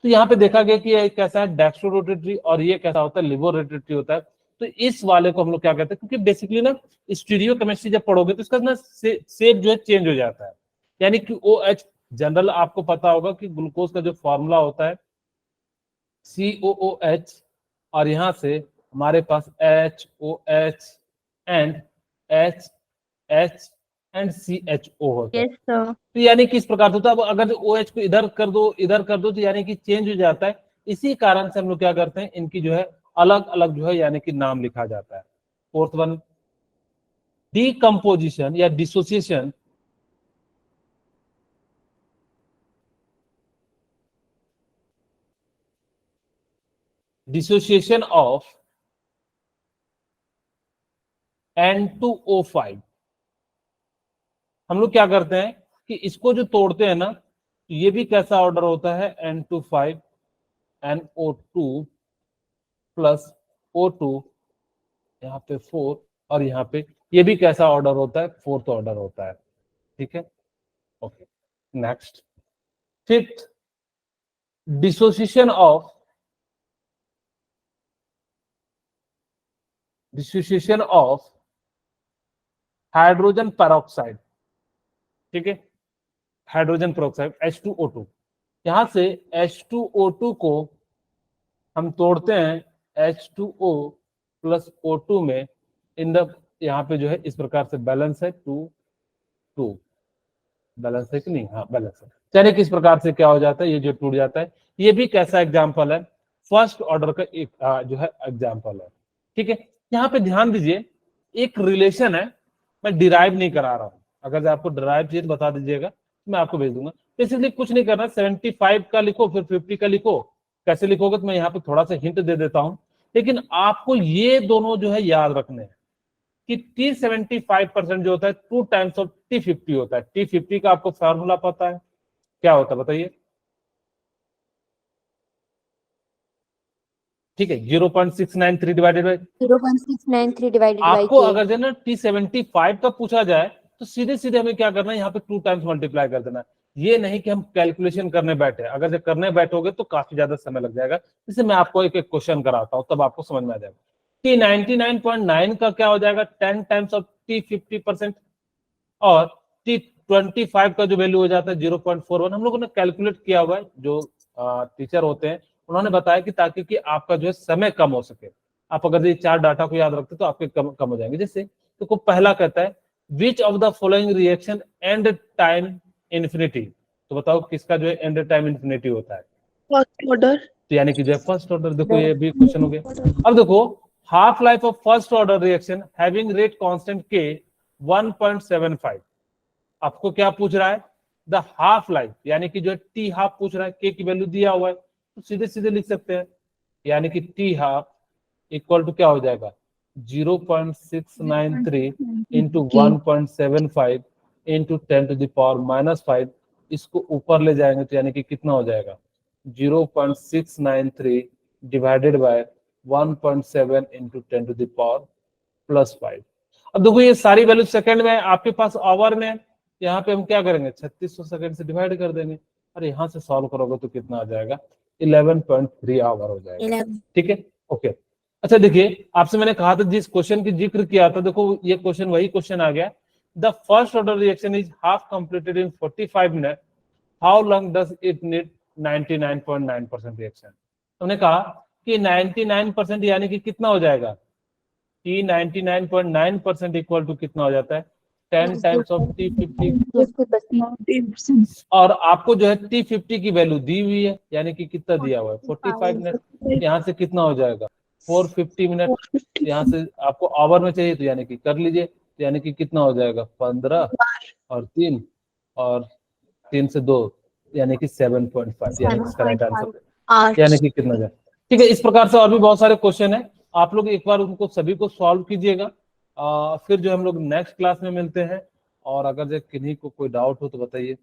तो यहाँ पे देखा गया कि ये कैसा है, डेक्स्ट्रो रोटेटरी, और ये कैसा होता है, लिबो रोटेटरी होता है। तो इस वाले को हम लोग क्या कहते हैं, क्योंकि बेसिकली ना स्टीरियो केमिस्ट्री जब पढ़ोगे तो इसका ना शेप जो है चेंज हो जाता है, यानी कि OH जनरल आपको पता होगा कि ग्लूकोज का जो फॉर्मूला होता है COOH, और यहां से हमारे पास HOH and HH and CHO होता है। Yes sir. तो यानी कि इस प्रकार से होता है। अब अगर OH को इधर कर दो तो यानी कि चेंज हो जाता है। इसी कारण से हम लोग क्या करते हैं, इनकी जो है अलग अलग जो है यानी कि नाम लिखा जाता है। फोर्थ वन, डीकम्पोजिशन या डिसोसिएशन ऑफ N2O5। हम लोग क्या करते हैं कि इसको जो तोड़ते हैं ना, तो ये भी कैसा ऑर्डर होता है, N25 NO2 प्लस O2, यहाँ पे 4, और यहाँ पे ये भी कैसा ऑर्डर होता है, फोर्थ ऑर्डर होता है। ठीक है, okay, next, fifth, dissociation of hydrogen peroxide. ठीक है, हाइड्रोजन पेरोक्साइड H2O2, यहां से H2O2 को हम तोड़ते हैं H2O प्लस O2 में इन द, यहाँ पे जो है इस प्रकार से बैलेंस है 2 बैलेंस है कि नहीं, हाँ बैलेंस है। चलिए किस प्रकार से क्या हो जाता है, ये जो टूट जाता है, ये भी कैसा एग्जाम्पल है, फर्स्ट ऑर्डर का एक जो है एग्जाम्पल है। ठीक है, यहाँ पे ध्यान दीजिए, एक रिलेशन है, मैं डिराइव नहीं करा रहा हूँ, अगर आपको डिराइव चाहिए तो बता दीजिएगा, मैं आपको भेज दूंगा। बेसिकली कुछ नहीं करना, 75 का लिखो फिर 50 का लिखो, कैसे लिखोगे तो मैं यहाँ पे थोड़ा सा हिंट दे देता हूँ, लेकिन आपको ये दोनों जो है याद रखने हैं कि T75% जो होता है 2 टाइम्स ऑफ T50 होता है। T50 का आपको फॉर्मूला पता है, क्या होता है बताइए? ठीक है, 0.693 डिवाइडेड बाई 0.693 डिवाइडेड बाय आपको K। अगर जो ना T75 का पूछा जाए तो सीधे सीधे हमें क्या करना है, यहाँ पे 2 टाइम्स मल्टीप्लाई कर देना है। ये नहीं कि हम कैलकुलेशन करने बैठे, अगर जब करने बैठोगे तो काफी ज्यादा समय लग जाएगा। इसे मैं आपको एक एक क्वेश्चन कराता हूँ, तब आपको समझ में आ जाएगा। T99.9 का क्या हो जाएगा, 10 टाइम्स ऑफ T50%, और T25 का जो वैल्यू हो जाता है 0.41। हम लोगों ने कैलकुलेट किया हुआ है, जो टीचर होते हैं उन्होंने बताया कि ताकि कि आपका जो है समय कम हो सके। आप अगर ये 4 डाटा को याद रखते तो आपके कम हो जाएंगे। जैसे तो को पहला कहता है which of the following reaction and time infinity, तो बताओ किसका जो है एंड टाइम इन्फिनिटी होता है? First order. तो यानी कि जो है फर्स्ट ऑर्डर। देखो ये भी क्वेश्चन हो गया। अब देखो half life of first order reaction having rate constant के 1.75, आपको क्या पूछ रहा है? द हाफ लाइफ, यानी कि जो है टी हाफ पूछ रहा है, के की वैल्यू दिया हुआ है तो सीधे सीधे लिख सकते हैं, यानी कि टी हाफ इक्वल टू क्या हो जाएगा 0.693 इंटू 1.75 इंटू 10⁻⁻5। इसको ऊपर ले जाएंगे तो यानी कि कितना हो जाएगा 0.693 डिवाइडेड बाय 1.7 इंटू 10⁻+5। अब देखो ये सारी वैल्यू सेकंड में है, आपके पास आवर में है, यहाँ पे हम क्या करेंगे 3600 सेकंड से डिवाइड कर देंगे और यहाँ से सॉल्व करोगे तो कितना आ जाएगा 11.3 आवर हो जाएगा। ठीक है, ओके। अच्छा देखिए, आपसे मैंने कहा था जिस क्वेश्चन की जिक्र किया था, देखो ये क्वेश्चन वही क्वेश्चन आ गया। The first order reaction is half completed in 45 minute, how long does it need 99.9% reaction. हमने कहा कि 99% यानी कि कितना हो जाएगा T 99.9% इक्वल टू कितना हो जाता है 10 टाइम्स ऑफ T50। और आपको जो है T50 की वैल्यू दी हुई है, यानी कि कितना दिया हुआ है 45 मिनट। यहाँ से कितना हो जाएगा 450 मिनट। यहाँ से आपको आवर में चाहिए तो यानी कि कर लीजिए, तो यानी कि कितना हो जाएगा 15 और 3 और 3 से 2 यानी कि 7.5, यानी कि इसका राइट आंसर यानी कि कितना जाए। ठीक है, इस प्रकार से और भी बहुत सारे क्वेश्चन है, आप लोग एक बार उनको सभी को सॉल्व कीजिएगा। फिर जो हम लोग नेक्स्ट क्लास में मिलते हैं, और अगर जो किन्हीं को कोई डाउट हो तो बताइए।